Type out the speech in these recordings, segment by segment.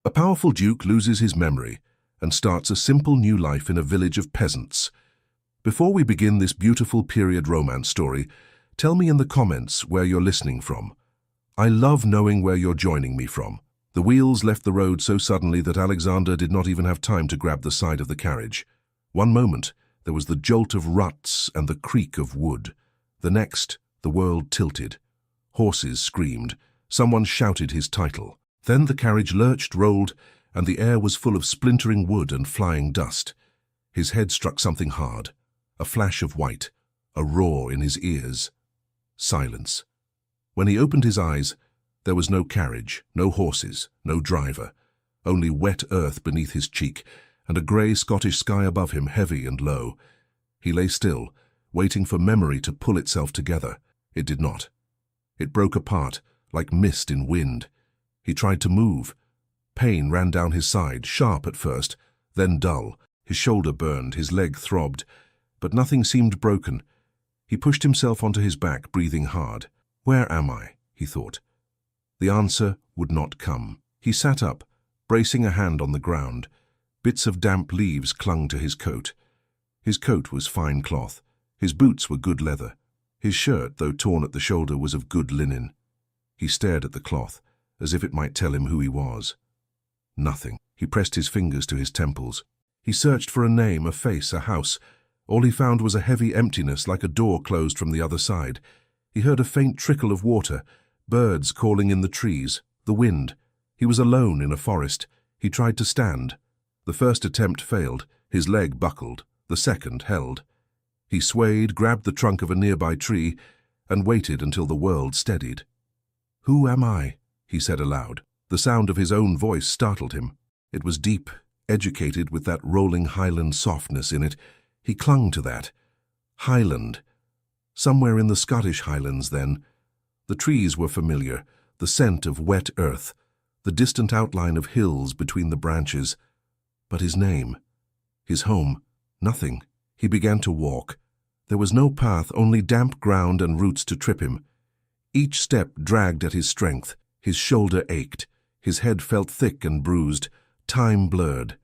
A powerful duke loses his memory and starts a simple new life in a village of peasants. Before we begin this beautiful period romance story, tell me in the comments where you're listening from. I love knowing where you're joining me from. The wheels left the road so suddenly that Alexander did not even have time to grab the side of the carriage. One moment, there was the jolt of ruts and the creak of wood. The next, the world tilted. Horses screamed. Someone shouted his title. Then the carriage lurched, rolled, and the air was full of splintering wood and flying dust. His head struck something hard. A flash of white, a roar in his ears. Silence. When he opened his eyes, there was no carriage, no horses, no driver, only wet earth beneath his cheek and a grey Scottish sky above him, heavy and low. He lay still, waiting for memory to pull itself together. It did not. It broke apart, like mist in wind. He tried to move. Pain ran down his side, sharp at first, then dull. His shoulder burned, his leg throbbed, but nothing seemed broken. He pushed himself onto his back, breathing hard. Where am I? He thought. The answer would not come. He sat up, bracing a hand on the ground. Bits of damp leaves clung to his coat. His coat was fine cloth. His boots were good leather. His shirt, though torn at the shoulder, was of good linen. He stared at the cloth, as if it might tell him who he was. Nothing. He pressed his fingers to his temples. He searched for a name, a face, a house. All he found was a heavy emptiness, like a door closed from the other side. He heard a faint trickle of water, birds calling in the trees, the wind. He was alone in a forest. He tried to stand. The first attempt failed. His leg buckled. The second held. He swayed, grabbed the trunk of a nearby tree, and waited until the world steadied. "Who am I?" he said aloud. The sound of his own voice startled him. It was deep, educated, with that rolling Highland softness in it. He clung to that. Highland. Somewhere in the Scottish Highlands, then. The trees were familiar, the scent of wet earth, the distant outline of hills between the branches. But his name, his home, nothing. He began to walk. There was no path, only damp ground and roots to trip him. Each step dragged at his strength. His shoulder ached. His head felt thick and bruised. Time blurred.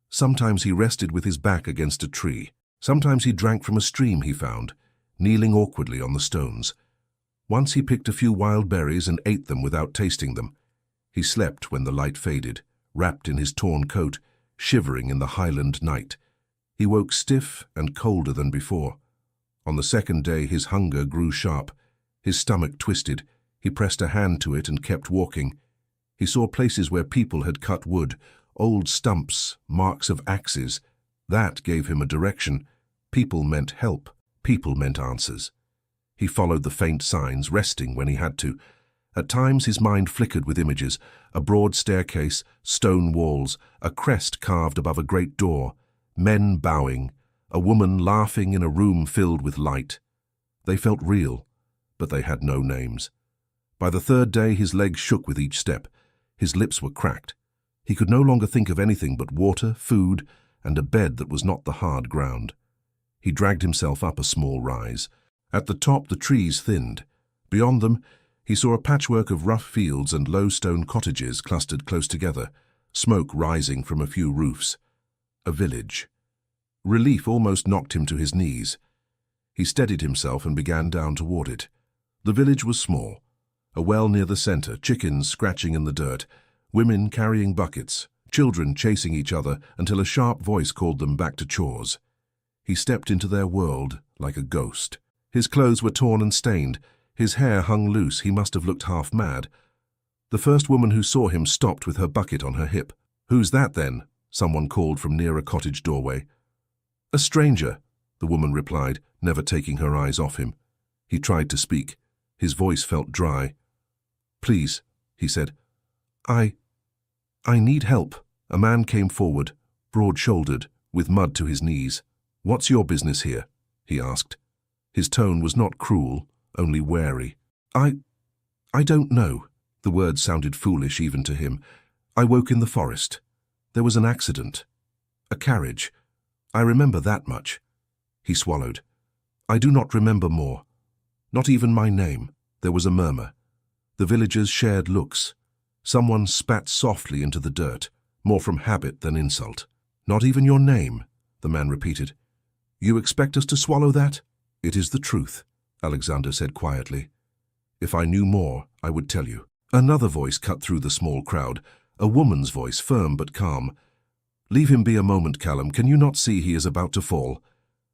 Sometimes he rested with his back against a tree. Sometimes he drank from a stream he found, kneeling awkwardly on the stones. Once he picked a few wild berries and ate them without tasting them. He slept when the light faded, wrapped in his torn coat, shivering in the Highland night. He woke stiff and colder than before. On the second day his hunger grew sharp. His stomach twisted. He pressed a hand to it and kept walking. He saw places where people had cut wood, old stumps, marks of axes. That gave him a direction. People meant help. People meant answers. He followed the faint signs, resting when he had to. At times his mind flickered with images, a broad staircase, stone walls, a crest carved above a great door, men bowing, a woman laughing in a room filled with light. They felt real, but they had no names. By the third day his legs shook with each step. His lips were cracked. He could no longer think of anything but water, food, and a bed that was not the hard ground. He dragged himself up a small rise. At the top the trees thinned. Beyond them he saw a patchwork of rough fields and low stone cottages clustered close together, smoke rising from a few roofs. A village. Relief almost knocked him to his knees. He steadied himself and began down toward it. The village was small. A well near the center, chickens scratching in the dirt, women carrying buckets, children chasing each other until a sharp voice called them back to chores. He stepped into their world like a ghost. His clothes were torn and stained. His hair hung loose. He must have looked half mad. The first woman who saw him stopped with her bucket on her hip. "Who's that, then?" someone called from near a cottage doorway. "A stranger," the woman replied, never taking her eyes off him. He tried to speak. His voice felt dry. "Please," he said. I need help." A man came forward, broad-shouldered, with mud to his knees. "What's your business here?" he asked. His tone was not cruel, only wary. I don't know." The words sounded foolish even to him. "I woke in the forest. There was an accident. A carriage. I remember that much." He swallowed. "I do not remember more. Not even my name." There was a murmur. The villagers shared looks. Someone spat softly into the dirt. more from habit than insult. Not even your name, the man repeated. You expect us to swallow that? It is the truth, Alexander said quietly. If I knew more, I would tell you. Another voice cut through the small crowd, a woman's voice, firm but calm. Leave him be a moment, Callum. Can you not see he is about to fall?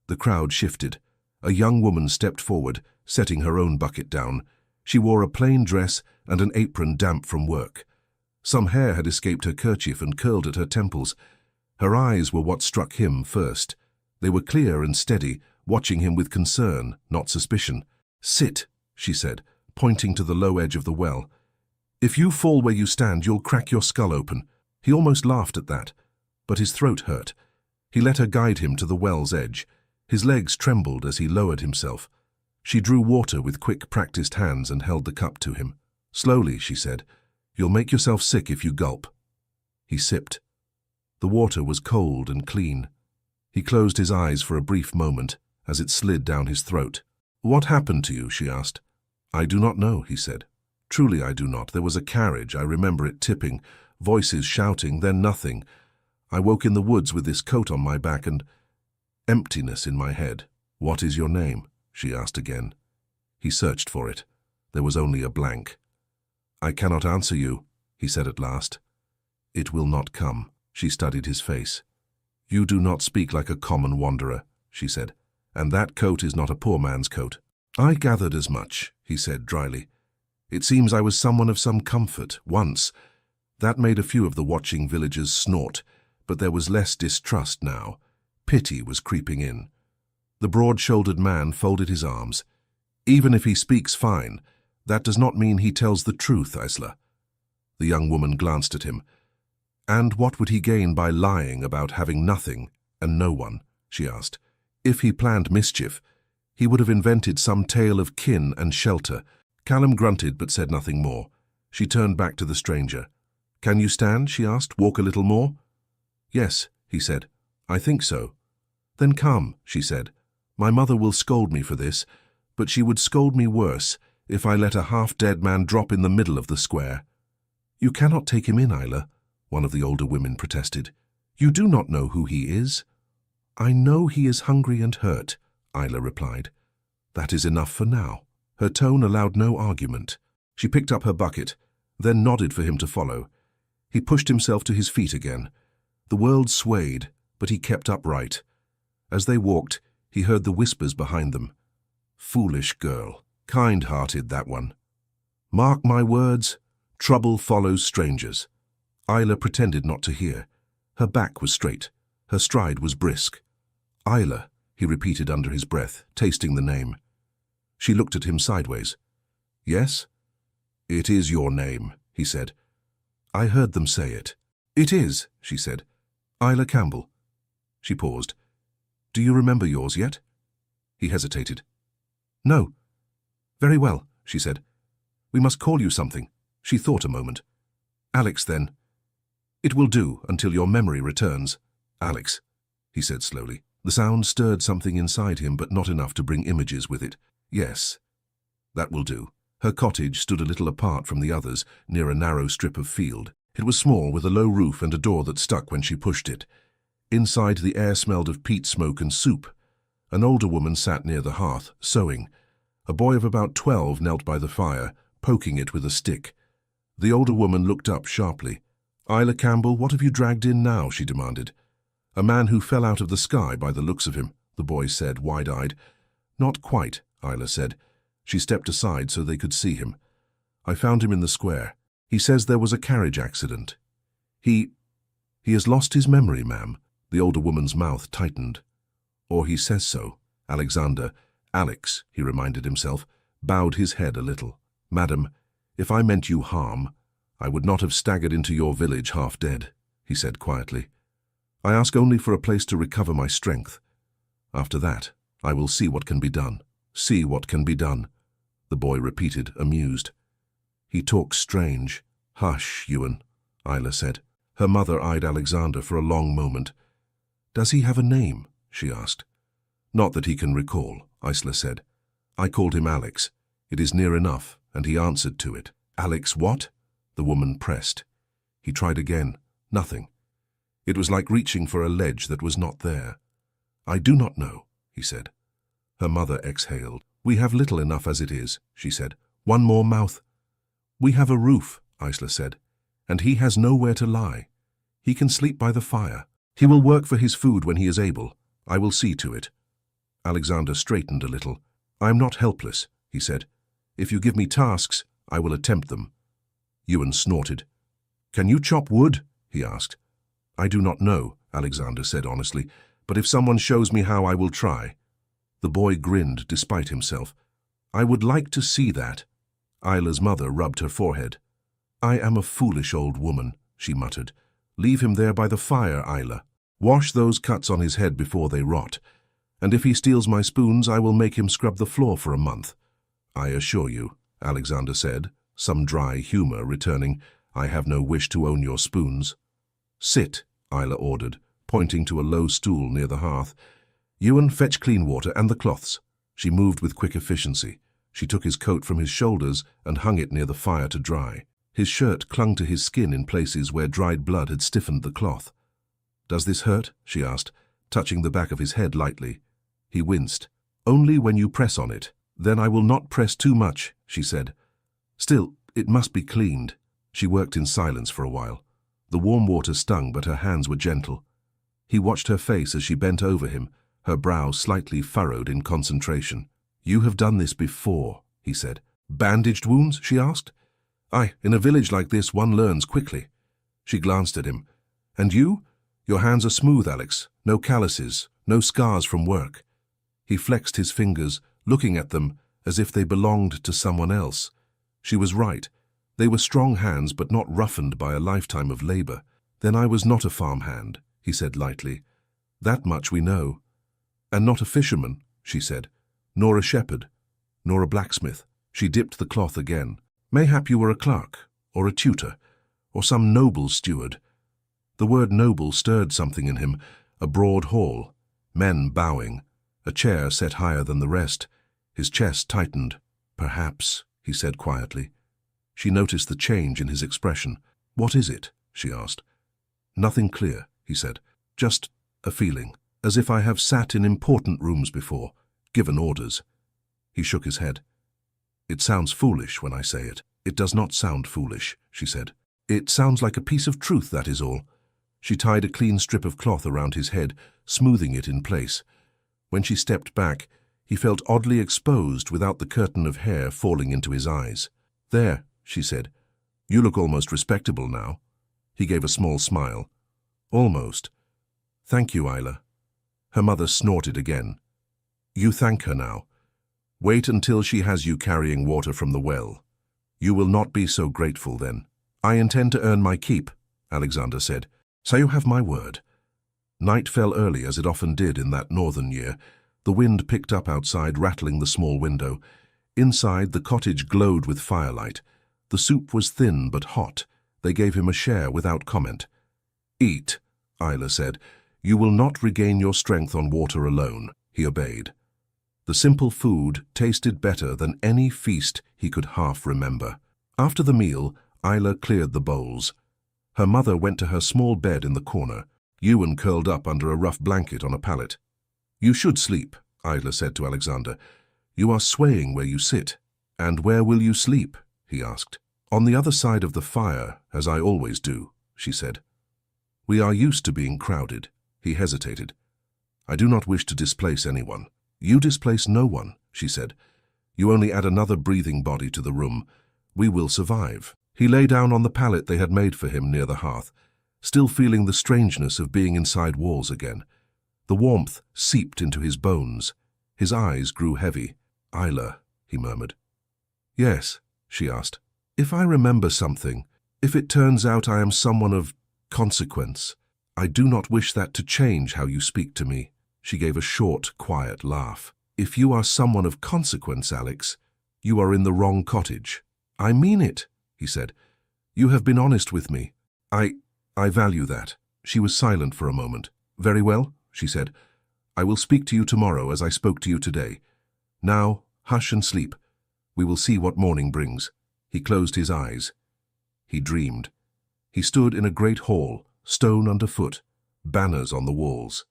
The crowd shifted. A young woman stepped forward, setting her own bucket down. She wore a plain dress and an apron damp from work. Some hair had escaped her kerchief and curled at her temples. Her eyes were what struck him first. They were clear and steady, watching him with concern, not suspicion. Sit, she said, pointing to the low edge of the well. If you fall where you stand, you'll crack your skull open. He almost laughed at that, but his throat hurt. He let her guide him to the well's edge. His legs trembled as he lowered himself. She drew water with quick, practiced hands and held the cup to him. Slowly, she said. You'll make yourself sick if you gulp. He sipped. The water was cold and clean. He closed his eyes for a brief moment as it slid down his throat. What happened to you? She asked. I do not know, he said. Truly I do not. There was a carriage. I remember it tipping, voices shouting, then nothing. I woke in the woods with this coat on my back and emptiness in my head. What is your name? She asked again. He searched for it. There was only a blank. I cannot answer you, he said at last. It will not come. She studied his face. You do not speak like a common wanderer, she said, and that coat is not a poor man's coat. I gathered as much, he said dryly. It seems I was someone of some comfort, once. That made a few of the watching villagers snort, but there was less distrust now. Pity was creeping in. The broad-shouldered man folded his arms. Even if he speaks fine, that does not mean he tells the truth, Isla. The young woman glanced at him. And what would he gain by lying about having nothing and no one? She asked. If he planned mischief, he would have invented some tale of kin and shelter. Callum grunted but said nothing more. She turned back to the stranger. Can you stand? She asked. Walk a little more? Yes, he said. I think so. Then come, she said. My mother will scold me for this, but she would scold me worse if I let a half-dead man drop in the middle of the square. You cannot take him in, Isla, one of the older women protested. You do not know who he is. I know he is hungry and hurt, Isla replied. That is enough for now. Her tone allowed no argument. She picked up her bucket, then nodded for him to follow. He pushed himself to his feet again. The world swayed, but he kept upright. As they walked, he heard the whispers behind them. Foolish girl, kind-hearted that one. Mark my words, trouble follows strangers. Isla pretended not to hear. Her back was straight. Her stride was brisk. Isla, he repeated under his breath, tasting the name. She looked at him sideways. Yes? It is your name, he said. I heard them say it. It is, she said. Isla Campbell. She paused. Do you remember yours yet? He hesitated. No. Very well, she said. We must call you something. She thought a moment. Alex, then. It will do until your memory returns. Alex, he said slowly. The sound stirred something inside him, but not enough to bring images with it. Yes, that will do. Her cottage stood a little apart from the others, near a narrow strip of field. It was small, with a low roof and a door that stuck when she pushed it. Inside, the air smelled of peat smoke and soup. An older woman sat near the hearth, sewing. A boy of about 12 knelt by the fire, poking it with a stick. The older woman looked up sharply. Isla Campbell, what have you dragged in now? She demanded. A man who fell out of the sky by the looks of him, the boy said, wide-eyed. Not quite, Isla said. She stepped aside so they could see him. I found him in the square. He says there was a carriage accident. He has lost his memory, ma'am. The older woman's mouth tightened. Or he says so. Alex, he reminded himself, bowed his head a little. Madam, if I meant you harm, I would not have staggered into your village half dead, he said quietly. I ask only for a place to recover my strength. After that, I will see what can be done. See what can be done, the boy repeated, amused. He talks strange. Hush, Ewan, Isla said. Her mother eyed Alexander for a long moment. Does he have a name? She asked. Not that he can recall, Isla said. I called him Alex. It is near enough, and he answered to it. Alex what? The woman pressed. He tried again. Nothing. It was like reaching for a ledge that was not there. "I do not know," he said. Her mother exhaled. "We have little enough as it is," she said. "One more mouth." "We have a roof," Isla said, "and he has nowhere to lie. He can sleep by the fire. He will work for his food when he is able. I will see to it." Alexander straightened a little. "I am not helpless," he said. "If you give me tasks, I will attempt them." Ewan snorted. "Can you chop wood?" he asked. "I do not know," Alexander said honestly, "but if someone shows me how, I will try." The boy grinned despite himself. "I would like to see that." Isla's mother rubbed her forehead. "I am a foolish old woman," she muttered. "Leave him there by the fire, Isla. Wash those cuts on his head before they rot. And if he steals my spoons, I will make him scrub the floor for a month." "I assure you," Alexander said, some dry humor returning, "I have no wish to own your spoons." "Sit," Isla ordered, pointing to a low stool near the hearth. "Ewan, fetch clean water and the cloths." She moved with quick efficiency. She took his coat from his shoulders and hung it near the fire to dry. His shirt clung to his skin in places where dried blood had stiffened the cloth. "Does this hurt?" she asked, touching the back of his head lightly. He winced. "Only when you press on it." "Then I will not press too much," she said. "Still, it must be cleaned." She worked in silence for a while. The warm water stung, but her hands were gentle. He watched her face as she bent over him, her brow slightly furrowed in concentration. "You have done this before," he said. "Bandaged wounds?" she asked. "Aye, in a village like this one learns quickly." She glanced at him. "And you? Your hands are smooth, Alex. No calluses, no scars from work." He flexed his fingers, looking at them as if they belonged to someone else. She was right. They were strong hands, but not roughened by a lifetime of labor. "Then I was not a farmhand," he said lightly. "That much we know." "And not a fisherman," she said. "Nor a shepherd, nor a blacksmith." She dipped the cloth again. "Mayhap you were a clerk, or a tutor, or some noble steward." The word noble stirred something in him, a broad hall, men bowing, a chair set higher than the rest. His chest tightened. "Perhaps," he said quietly. She noticed the change in his expression. "What is it?" she asked. "Nothing clear," he said. "Just a feeling, as if I have sat in important rooms before, given orders." He shook his head. "It sounds foolish when I say it." "It does not sound foolish," she said. "It sounds like a piece of truth, that is all." She tied a clean strip of cloth around his head, smoothing it in place. When she stepped back, he felt oddly exposed without the curtain of hair falling into his eyes. "There," she said. "You look almost respectable now." He gave a small smile. "Almost. Thank you, Isla." Her mother snorted again. "You thank her now. Wait until she has you carrying water from the well. You will not be so grateful then." "I intend to earn my keep," Alexander said. "So you have my word." Night fell early, as it often did in that northern year. The wind picked up outside, rattling the small window. Inside, the cottage glowed with firelight. The soup was thin but hot. They gave him a share without comment. "Eat," Isla said. "You will not regain your strength on water alone." He obeyed. The simple food tasted better than any feast he could half remember. After the meal, Isla cleared the bowls. Her mother went to her small bed in the corner. Ewan curled up under a rough blanket on a pallet. "You should sleep," Isla said to Alexander. "You are swaying where you sit." "And where will you sleep?" he asked. "On the other side of the fire, as I always do," she said. "We are used to being crowded." He hesitated. "I do not wish to displace anyone." "You displace no one," she said. "You only add another breathing body to the room. We will survive." He lay down on the pallet they had made for him near the hearth, still feeling the strangeness of being inside walls again. The warmth seeped into his bones. His eyes grew heavy. "Isla," he murmured. "Yes," she asked. "If I remember something, if it turns out I am someone of consequence, I do not wish that to change how you speak to me." She gave a short, quiet laugh. "If you are someone of consequence, Alex, you are in the wrong cottage." "I mean it," he said. "You have been honest with me. I value that." She was silent for a moment. "Very well," she said. "I will speak to you tomorrow as I spoke to you today. Now, hush and sleep. We will see what morning brings." He closed his eyes. He dreamed. He stood in a great hall, stone underfoot. banners on the walls.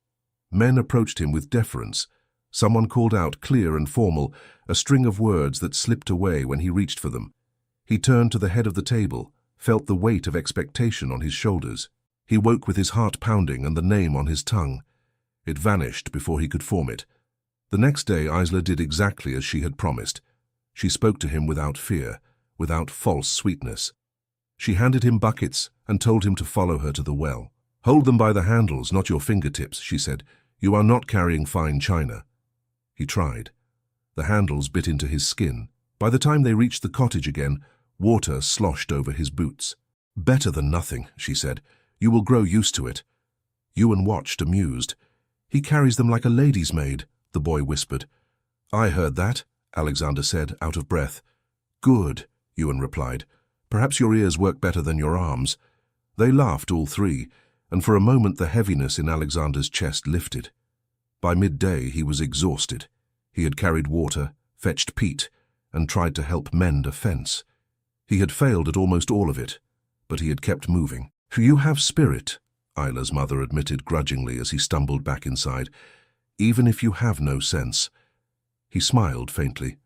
Men approached him with deference. Someone called out, clear and formal, a string of words that slipped away when he reached for them. He turned to the head of the table, felt the weight of expectation on his shoulders. He woke with his heart pounding and the name on his tongue. It vanished before he could form it. The next day, Isla did exactly as she had promised. She spoke to him without fear, without false sweetness. She handed him buckets and told him to follow her to the well. "Hold them by the handles, not your fingertips," she said. "You are not carrying fine china." He tried. The handles bit into his skin. By the time they reached the cottage again, water sloshed over his boots. "Better than nothing," she said. "You will grow used to it." Ewan watched, amused. "He carries them like a lady's maid," the boy whispered. "I heard that," Alexander said, out of breath. "Good," Ewan replied. "Perhaps your ears work better than your arms." They laughed, all three, and for a moment the heaviness in Alexander's chest lifted. By midday he was exhausted. He had carried water, fetched peat, and tried to help mend a fence. He had failed at almost all of it, but he had kept moving. "You have spirit," Isla's mother admitted grudgingly as he stumbled back inside, "even if you have no sense." He smiled faintly.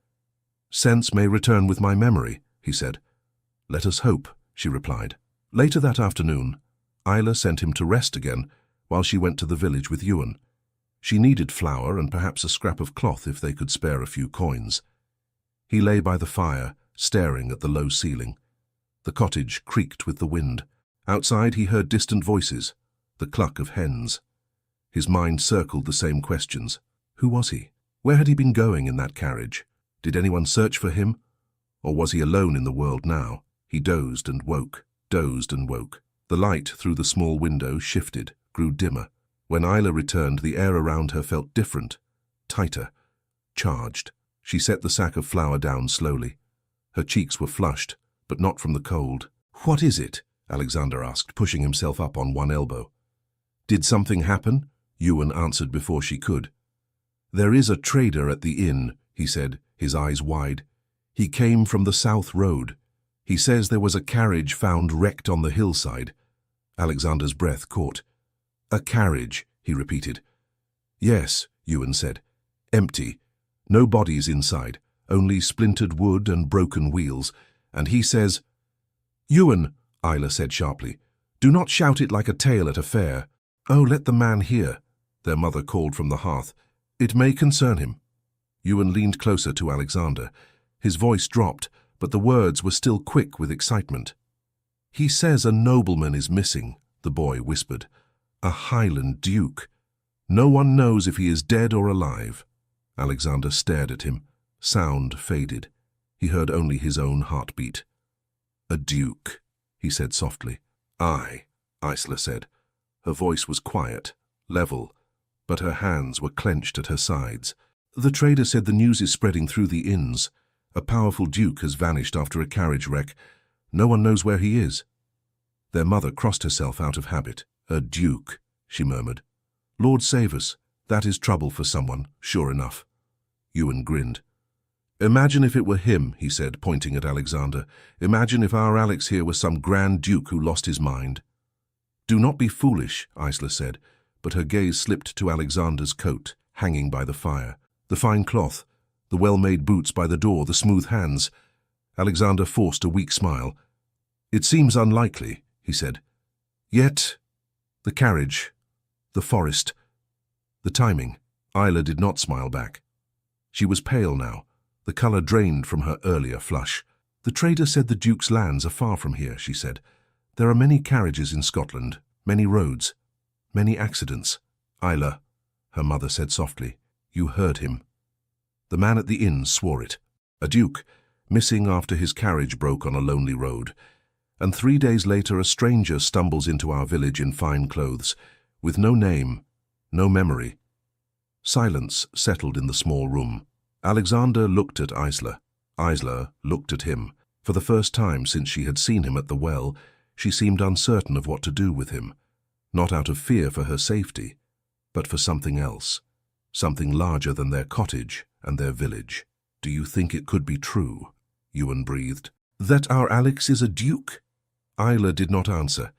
"Sense may return with my memory," he said. "Let us hope," she replied. Later that afternoon, Isla sent him to rest again while she went to the village with Ewan. She needed flour and perhaps a scrap of cloth if they could spare a few coins. He lay by the fire, staring at the low ceiling. The cottage creaked with the wind. Outside he heard distant voices, the cluck of hens. His mind circled the same questions. Who was he? Where had he been going in that carriage? Did anyone search for him? Or was he alone in the world now? He dozed and woke, dozed and woke. The light through the small window shifted, grew dimmer. When Isla returned, the air around her felt different, tighter, charged. She set the sack of flour down slowly. Her cheeks were flushed, but not from the cold. "What is it?" Alexander asked, pushing himself up on one elbow. "Did something happen?" Ewan answered before she could. "There is a trader at the inn," he said, his eyes wide. "He came from the South Road. He says there was a carriage found wrecked on the hillside." Alexander's breath caught. "A carriage," he repeated. "Yes," Ewan said. "Empty. No bodies inside, only splintered wood and broken wheels. And he says—" "Ewan," Isla said sharply, "do not shout it like a tale at a fair." "Oh, let the man hear," their mother called from the hearth. "It may concern him." Ewan leaned closer to Alexander. His voice dropped, but the words were still quick with excitement. "He says a nobleman is missing," the boy whispered. "A Highland duke. No one knows if he is dead or alive." Alexander stared at him. Sound faded. He heard only his own heartbeat. "A duke," he said softly. "Aye," Isla said. Her voice was quiet, level, but her hands were clenched at her sides. "The trader said the news is spreading through the inns. A powerful duke has vanished after a carriage wreck. No one knows where he is." Their mother crossed herself out of habit. "A duke," she murmured. "Lord save us, that is trouble for someone, sure enough." Ewan grinned. "Imagine if it were him," he said, pointing at Alexander. "Imagine if our Alex here was some grand duke who lost his mind." "Do not be foolish," Isla said, but her gaze slipped to Alexander's coat, hanging by the fire. The fine cloth, the well-made boots by the door, the smooth hands. Alexander forced a weak smile. "It seems unlikely," he said. "Yet, the carriage, the forest, the timing." Isla did not smile back. She was pale now, the colour drained from her earlier flush. "The trader said the Duke's lands are far from here," she said. "There are many carriages in Scotland, many roads, many accidents." "Isla," her mother said softly, "you heard him." The man at the inn swore it. A duke, missing after his carriage broke on a lonely road. And 3 days later a stranger stumbles into our village in fine clothes, with no name, no memory. Silence settled in the small room. Alexander looked at Isla. Isla looked at him. For the first time since she had seen him at the well, she seemed uncertain of what to do with him, not out of fear for her safety, but for something else, something larger than their cottage and their village. "Do you think it could be true?" Ewan breathed. "That our Alex is a duke?" Isla did not answer.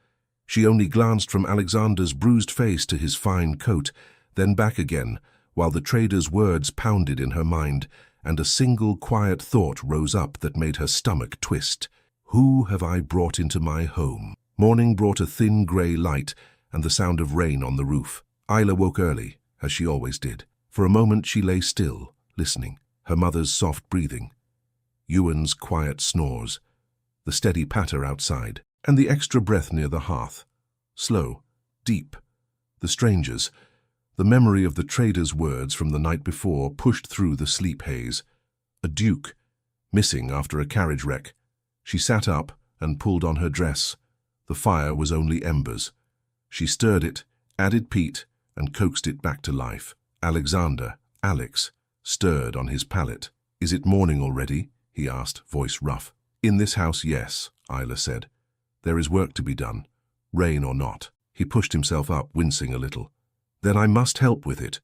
She only glanced from Alexander's bruised face to his fine coat, then back again, while the trader's words pounded in her mind, and a single quiet thought rose up that made her stomach twist. Who have I brought into my home? Morning brought a thin grey light and the sound of rain on the roof. Isla woke early, as she always did. For a moment she lay still, listening. Her mother's soft breathing, Ewan's quiet snores, the steady patter outside, and the extra breath near the hearth. Slow, deep. The stranger's, the memory of the trader's words from the night before pushed through the sleep haze. A duke, missing after a carriage wreck. She sat up and pulled on her dress. The fire was only embers. She stirred it, added peat, and coaxed it back to life. Alexander, Alex, stirred on his palate. "Is it morning already?" he asked, voice rough. "In this house, yes," Isla said. "There is work to be done, rain or not." He pushed himself up, wincing a little. "Then I must help with it."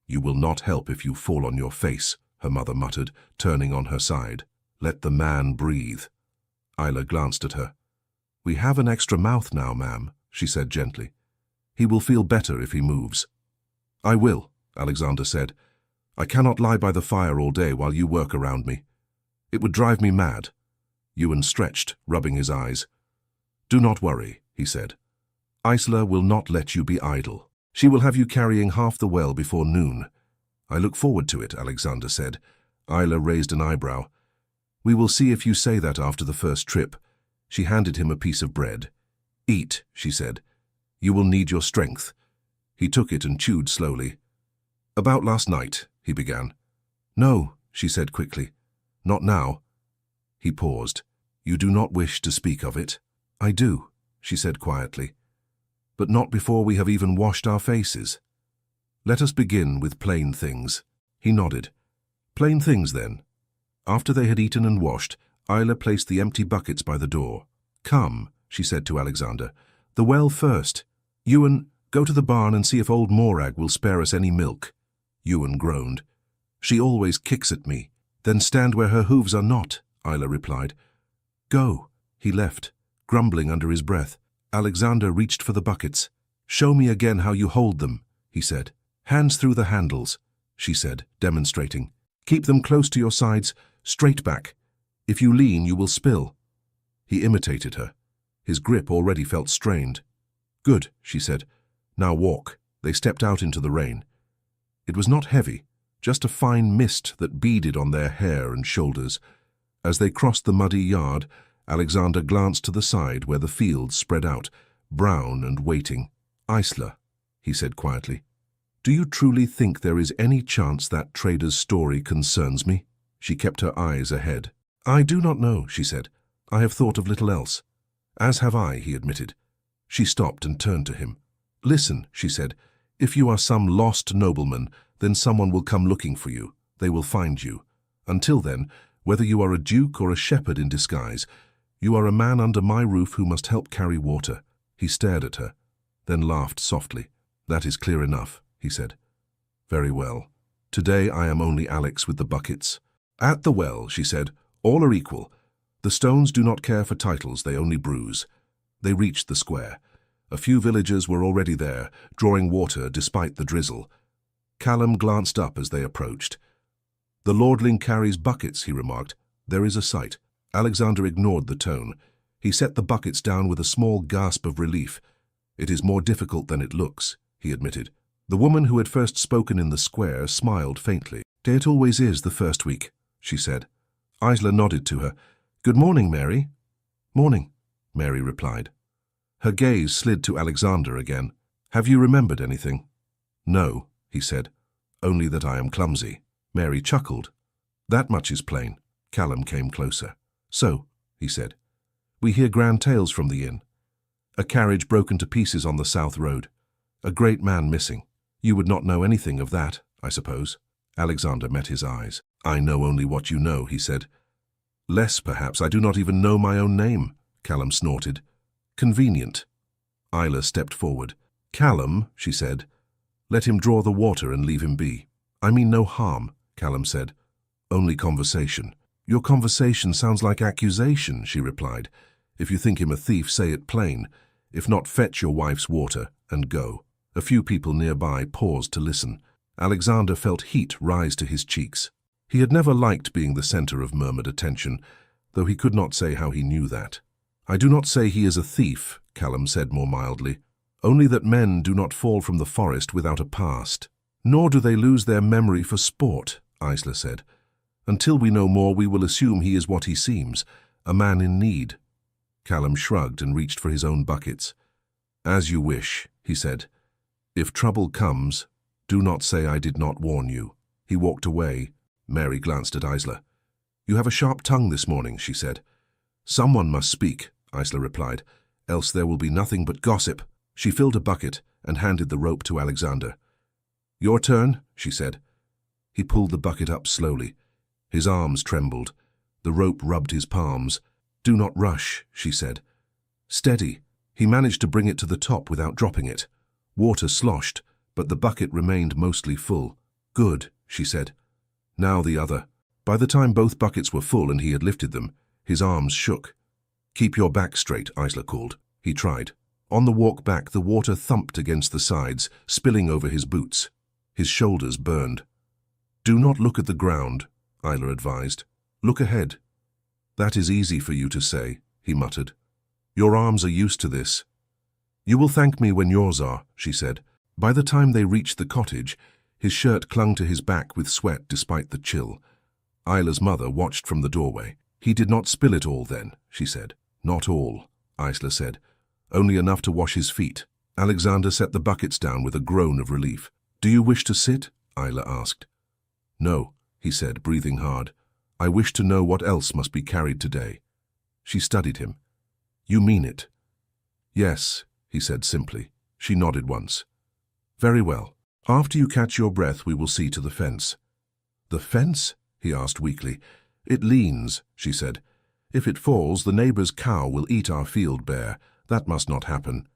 "You will not help if you fall on your face," her mother muttered, turning on her side. "Let the man breathe." Isla glanced at her. "We have an extra mouth now, ma'am," she said gently. "He will feel better if he moves." "I will," Alexander said. "I cannot lie by the fire all day while you work around me. It would drive me mad." Ewan stretched, rubbing his eyes. "Do not worry," he said. "Isla will not let you be idle. She will have you carrying half the well before noon." "I look forward to it," Alexander said. Isla raised an eyebrow. "We will see if you say that after the first trip." She handed him a piece of bread. "Eat," she said. "You will need your strength." He took it and chewed slowly. "About last night," he began. "No," she said quickly. "Not now." He paused. "You do not wish to speak of it?" "I do," she said quietly. "But not before we have even washed our faces. Let us begin with plain things." He nodded. "Plain things, then." After they had eaten and washed, Isla placed the empty buckets by the door. "Come," she said to Alexander. "The well first. Ewan, go to the barn and see if old Morag will spare us any milk." Ewan groaned. "She always kicks at me." "Then stand where her hooves are not," Isla replied. "Go." He left, grumbling under his breath. Alexander reached for the buckets. "Show me again how you hold them," he said. "Hands through the handles," she said, demonstrating. "Keep them close to your sides, straight back. If you lean, you will spill." He imitated her. His grip already felt strained. "Good," she said. "Now walk." They stepped out into the rain. It was not heavy, just a fine mist that beaded on their hair and shoulders. As they crossed the muddy yard, Alexander glanced to the side where the fields spread out, brown and waiting. "Isla," he said quietly, "do you truly think there is any chance that trader's story concerns me?" She kept her eyes ahead. "I do not know," she said. "I have thought of little else." "As have I," he admitted. She stopped and turned to him. "Listen," she said. "If you are some lost nobleman, then someone will come looking for you. They will find you. Until then, whether you are a duke or a shepherd in disguise, you are a man under my roof who must help carry water." He stared at her, then laughed softly. "That is clear enough," he said. "Very well. Today I am only Alex with the buckets." "At the well," she said, "all are equal. The stones do not care for titles, they only bruise." They reached the square. A few villagers were already there, drawing water despite the drizzle. Callum glanced up as they approached. "The lordling carries buckets," he remarked. "There is a sight." Alexander ignored the tone. He set the buckets down with a small gasp of relief. "It is more difficult than it looks," he admitted. The woman who had first spoken in the square smiled faintly. "It always is the first week," she said. Isla nodded to her. "Good morning, Mary." "Morning," Mary replied. Her gaze slid to Alexander again. "Have you remembered anything?" "No," he said. "Only that I am clumsy." Mary chuckled. "That much is plain." Callum came closer. "So," he said, "we hear grand tales from the inn. A carriage broken to pieces on the south road. A great man missing. You would not know anything of that, I suppose." Alexander met his eyes. "I know only what you know," he said. "Less, perhaps. I do not even know my own name," Callum snorted. "Convenient." Isla stepped forward. "Callum," she said, "let him draw the water and leave him be." "I mean no harm," Callum said. "Only conversation." "Your conversation sounds like accusation," she replied. "If you think him a thief, say it plain. If not, fetch your wife's water and go." A few people nearby paused to listen. Alexander felt heat rise to his cheeks. He had never liked being the center of murmured attention, though he could not say how he knew that. "I do not say he is a thief," Callum said more mildly. "Only that men do not fall from the forest without a past. Nor do they lose their memory for sport," Isla said. "Until we know more, we will assume he is what he seems, a man in need." Callum shrugged and reached for his own buckets. "As you wish," he said. "If trouble comes, do not say I did not warn you." He walked away. Mary glanced at Isla. "You have a sharp tongue this morning," she said. "Someone must speak," Isla replied, "else there will be nothing but gossip." She filled a bucket and handed the rope to Alexander. "Your turn," she said. He pulled the bucket up slowly. His arms trembled. The rope rubbed his palms. "Do not rush," she said. "Steady." He managed to bring it to the top without dropping it. Water sloshed, but the bucket remained mostly full. "Good," she said. "Now the other." By the time both buckets were full and he had lifted them, his arms shook. "Keep your back straight," Isla called. He tried. On the walk back, the water thumped against the sides, spilling over his boots. His shoulders burned. "Do not look at the ground," Isla advised. "Look ahead." "That is easy for you to say," he muttered. "Your arms are used to this." "You will thank me when yours are," she said. By the time they reached the cottage, his shirt clung to his back with sweat despite the chill. Isla's mother watched from the doorway. "He did not spill it all then," she said. "Not all," Isla said. "Only enough to wash his feet." Alexander set the buckets down with a groan of relief. "Do you wish to sit?" Isla asked. "No," he said, breathing hard. "I wish to know what else must be carried today." She studied him. "You mean it?" "Yes," he said simply. She nodded once. "Very well. After you catch your breath, we will see to the fence." "The fence?" he asked weakly. "It leans," she said. "If it falls, the neighbor's cow will eat our field bare. That must not happen."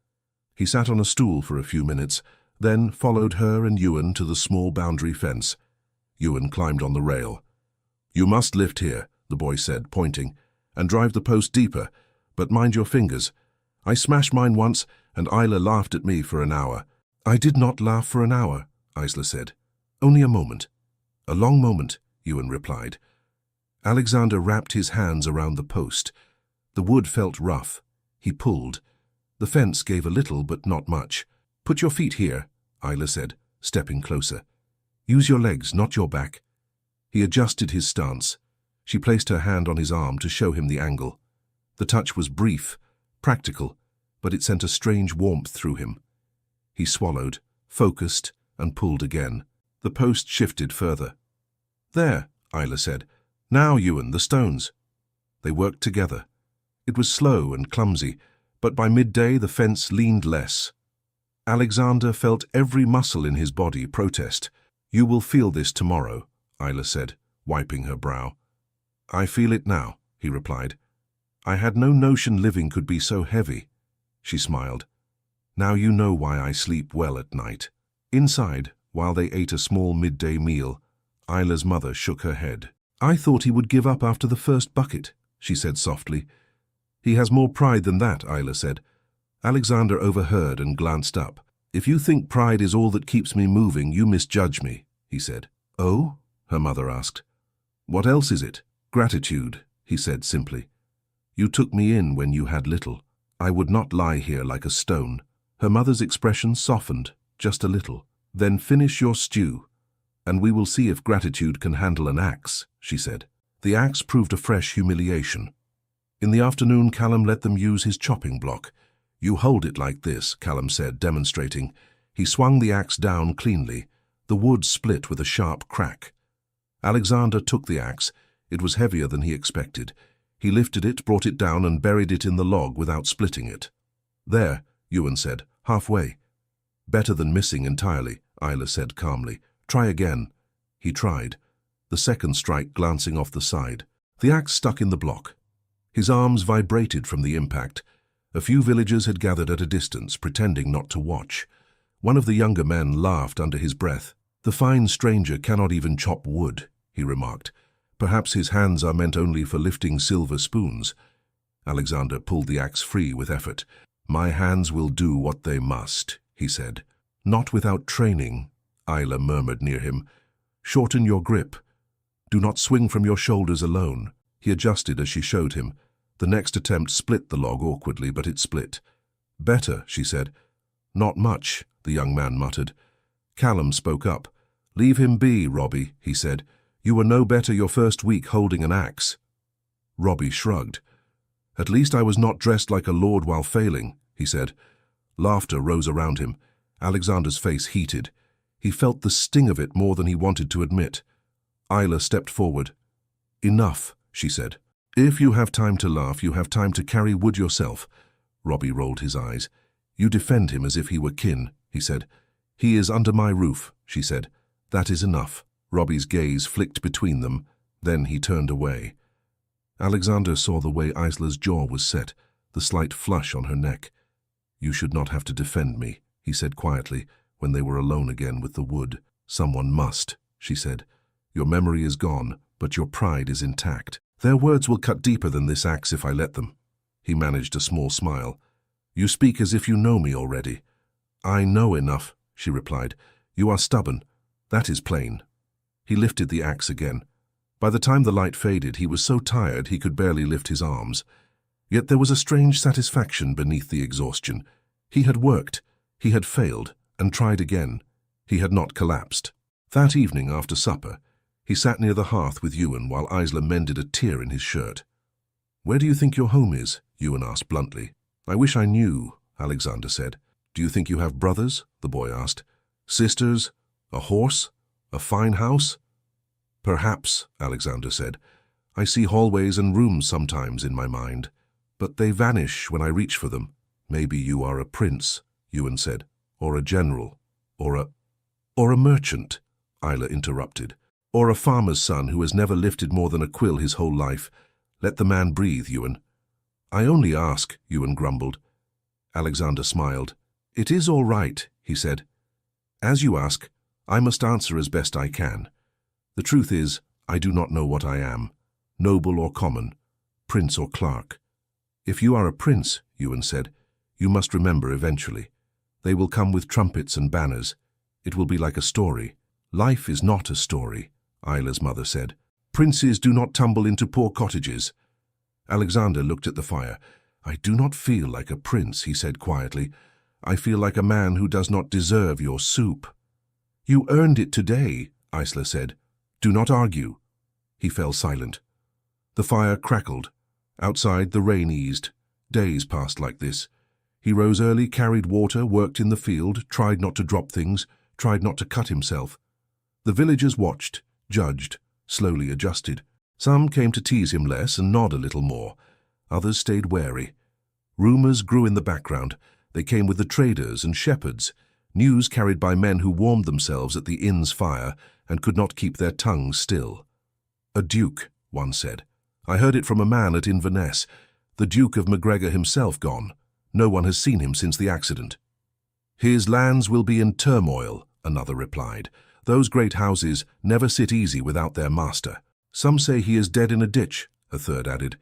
He sat on a stool for a few minutes, then followed her and Ewan to the small boundary fence. Ewan climbed on the rail. "You must lift here," the boy said, pointing, "and drive the post deeper, but mind your fingers. I smashed mine once, and Isla laughed at me for an hour." "I did not laugh for an hour," Isla said. "Only a moment." "A long moment," Ewan replied. Alexander wrapped his hands around the post. The wood felt rough. He pulled. The fence gave a little, but not much. "Put your feet here," Isla said, stepping closer. "Use your legs, not your back." He adjusted his stance. She placed her hand on his arm to show him the angle. The touch was brief, practical, but it sent a strange warmth through him. He swallowed, focused, and pulled again. The post shifted further. "There," Isla said. "Now, Ewan, the stones." They worked together. It was slow and clumsy, but by midday the fence leaned less. Alexander felt every muscle in his body protest. "You will feel this tomorrow," Isla said, wiping her brow. "I feel it now," he replied. "I had no notion living could be so heavy." She smiled. "Now you know why I sleep well at night." Inside, while they ate a small midday meal, Isla's mother shook her head. "I thought he would give up after the first bucket," she said softly. "He has more pride than that," Isla said. Alexander overheard and glanced up. "If you think pride is all that keeps me moving, you misjudge me," he said. "Oh?" her mother asked. "What else is it?" "Gratitude," he said simply. "You took me in when you had little. I would not lie here like a stone." Her mother's expression softened, just a little. "Then finish your stew, and we will see if gratitude can handle an axe," she said. The axe proved a fresh humiliation. In the afternoon, Callum let them use his chopping block. "You hold it like this," Callum said, demonstrating. He swung the axe down cleanly. The wood split with a sharp crack. Alexander took the axe. It was heavier than he expected. He lifted it, brought it down, and buried it in the log without splitting it. "There," Ewan said, "halfway." "Better than missing entirely," Isla said calmly. "Try again." He tried, the second strike glancing off the side. The axe stuck in the block. His arms vibrated from the impact. A few villagers had gathered at a distance, pretending not to watch. One of the younger men laughed under his breath. "The fine stranger cannot even chop wood," he remarked. "Perhaps his hands are meant only for lifting silver spoons." Alexander pulled the axe free with effort. My hands will do what they must, he said. Not without training, Isla murmured near him. Shorten your grip. Do not swing from your shoulders alone. He adjusted as she showed him. The next attempt split the log awkwardly, but it split. Better, she said. Not much, the young man muttered. Callum spoke up. Leave him be, Robbie, he said. You were no better your first week holding an axe. Robbie shrugged. At least I was not dressed like a lord while failing, he said. Laughter rose around him. Alexander's face heated. He felt the sting of it more than he wanted to admit. Isla stepped forward. Enough, she said. If you have time to laugh, you have time to carry wood yourself. Robbie rolled his eyes. You defend him as if he were kin, he said. He is under my roof, she said. That is enough. Robbie's gaze flicked between them. Then he turned away. Alexander saw the way Isla's jaw was set, the slight flush on her neck. You should not have to defend me, he said quietly, when they were alone again with the wood. Someone must, she said. Your memory is gone, but your pride is intact. Their words will cut deeper than this axe if I let them. He managed a small smile. You speak as if you know me already. I know enough, she replied. You are stubborn. That is plain. He lifted the axe again. By the time the light faded, he was so tired he could barely lift his arms. Yet there was a strange satisfaction beneath the exhaustion. He had worked, he had failed, and tried again. He had not collapsed. That evening after supper, he sat near the hearth with Ewan while Isla mended a tear in his shirt. Where do you think your home is? Ewan asked bluntly. I wish I knew, Alexander said. Do you think you have brothers? The boy asked. Sisters? A horse? A fine house? Perhaps, Alexander said. I see hallways and rooms sometimes in my mind, but they vanish when I reach for them. Maybe you are a prince, Ewan said, or a general, or a merchant, Isla interrupted, or a farmer's son who has never lifted more than a quill his whole life. Let the man breathe, Ewan. I only ask, Ewan grumbled. Alexander smiled. It is all right, he said. As you ask, I must answer as best I can. The truth is, I do not know what I am, noble or common, prince or clerk. If you are a prince, Ewan said, you must remember eventually. They will come with trumpets and banners. It will be like a story. Life is not a story, Isla's mother said. Princes do not tumble into poor cottages. Alexander looked at the fire. I do not feel like a prince, he said quietly. I feel like a man who does not deserve your soup. You earned it today, Isla said. Do not argue. He fell silent. The fire crackled. Outside, the rain eased. Days passed like this. He rose early, carried water, worked in the field, tried not to drop things, tried not to cut himself. The villagers watched, judged, slowly adjusted. Some came to tease him less and nod a little more. Others stayed wary. Rumors grew in the background. They came with the traders and shepherds, news carried by men who warmed themselves at the inn's fire and could not keep their tongues still. A duke, one said. I heard it from a man at Inverness. The Duke of MacGregor himself gone. No one has seen him since the accident. His lands will be in turmoil, another replied. Those great houses never sit easy without their master. Some say he is dead in a ditch, a third added.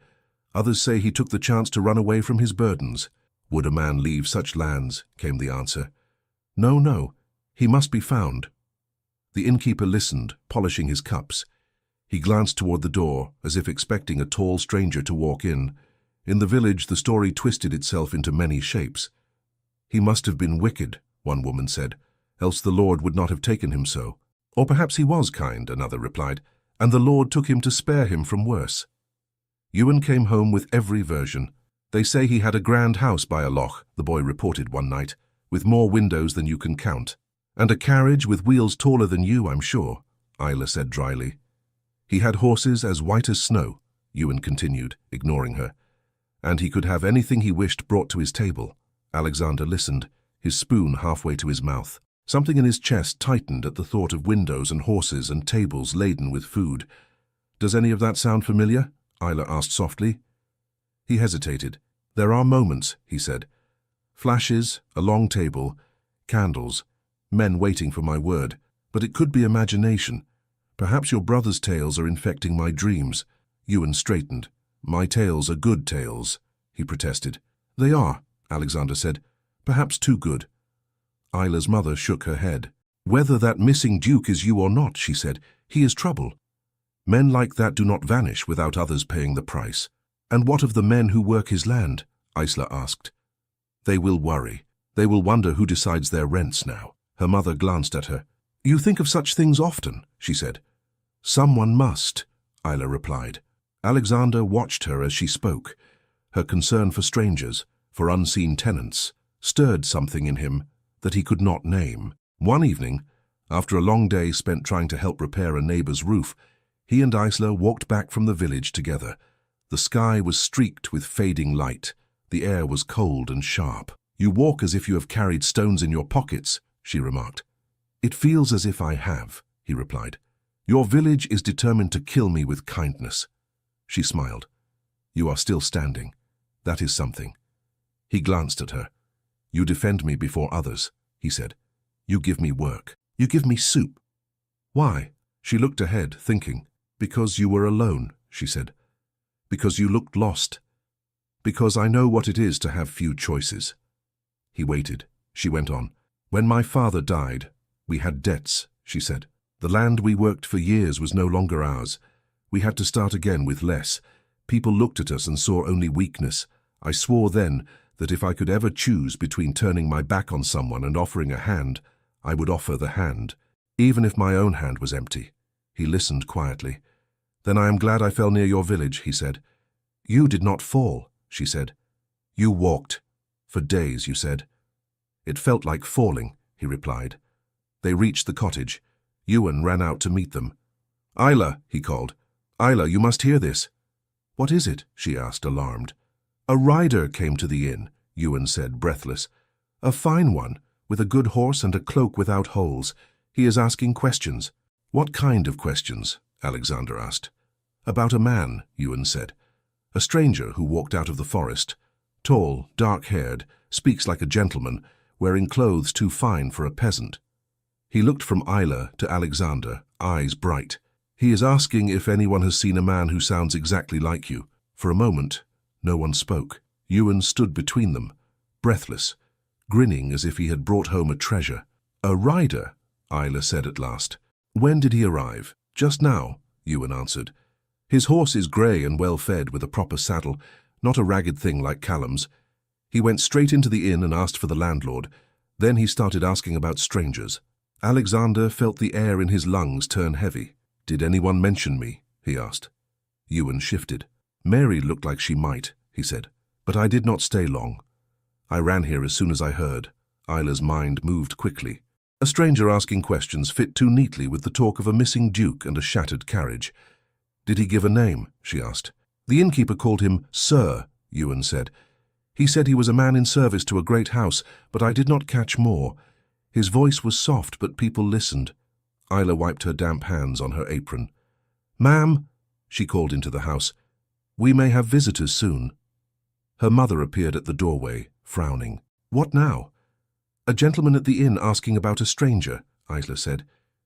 Others say he took the chance to run away from his burdens. Would a man leave such lands, came the answer. No, no, he must be found. The innkeeper listened, polishing his cups. He glanced toward the door, as if expecting a tall stranger to walk in. In the village, the story twisted itself into many shapes. He must have been wicked, one woman said, else the Lord would not have taken him so. Or perhaps he was kind, another replied, and the Lord took him to spare him from worse. Ewan came home with every version. They say he had a grand house by a loch, the boy reported one night, with more windows than you can count. And a carriage with wheels taller than you, I'm sure, Isla said dryly. He had horses as white as snow, Ewan continued, ignoring her. And he could have anything he wished brought to his table. Alexander listened, his spoon halfway to his mouth. Something in his chest tightened at the thought of windows and horses and tables laden with food. Does any of that sound familiar? Isla asked softly. He hesitated. There are moments, he said. Flashes, a long table, candles, men waiting for my word. But it could be imagination. Perhaps your brother's tales are infecting my dreams. Ewan straightened. My tales are good tales, he protested. They are, Alexander said. Perhaps too good. Isla's mother shook her head. Whether that missing duke is you or not, she said, he is trouble. Men like that do not vanish without others paying the price. And what of the men who work his land? Isla asked. They will worry. They will wonder who decides their rents now. Her mother glanced at her. You think of such things often, she said. Someone must, Isla replied. Alexander watched her as she spoke. Her concern for strangers, for unseen tenants, stirred something in him that he could not name. One evening, after a long day spent trying to help repair a neighbor's roof, he and Isla walked back from the village together. The sky was streaked with fading light. The air was cold and sharp. You walk as if you have carried stones in your pockets, she remarked. It feels as if I have, he replied. Your village is determined to kill me with kindness. She smiled. You are still standing. That is something. He glanced at her. You defend me before others, he said. You give me work. You give me soup. Why? She looked ahead, thinking. Because you were alone, she said. Because you looked lost. Because I know what it is to have few choices. He waited. She went on. When my father died, we had debts, she said. The land we worked for years was no longer ours. We had to start again with less. People looked at us and saw only weakness. I swore then that if I could ever choose between turning my back on someone and offering a hand, I would offer the hand, even if my own hand was empty. He listened quietly. Then I am glad I fell near your village, he said. You did not fall, she said. You walked. For days, you said. It felt like falling, he replied. They reached the cottage. Ewan ran out to meet them. Isla, he called. Isla, you must hear this. What is it? She asked, alarmed. A rider came to the inn, Ewan said, breathless. A fine one, with a good horse and a cloak without holes. He is asking questions. What kind of questions? Alexander asked. About a man, Ewan said. A stranger who walked out of the forest. Tall, dark-haired, speaks like a gentleman, wearing clothes too fine for a peasant. He looked from Isla to Alexander, eyes bright. He is asking if anyone has seen a man who sounds exactly like you. For a moment, no one spoke. Ewan stood between them, breathless, grinning as if he had brought home a treasure. A rider, Isla said at last. When did he arrive? Just now, Ewan answered. His horse is grey and well-fed with a proper saddle, not a ragged thing like Callum's. He went straight into the inn and asked for the landlord. Then he started asking about strangers. Alexander felt the air in his lungs turn heavy. Did anyone mention me? He asked. Ewan shifted. Mary looked like she might, he said. But I did not stay long. I ran here as soon as I heard. Isla's mind moved quickly. A stranger asking questions fit too neatly with the talk of a missing duke and a shattered carriage. Did he give a name? She asked. The innkeeper called him Sir, Ewan said. He said he was a man in service to a great house, but I did not catch more. His voice was soft, but people listened. Isla wiped her damp hands on her apron. Ma'am, she called into the house, we may have visitors soon. Her mother appeared at the doorway, frowning. What now? A gentleman at the inn asking about a stranger, Isla said.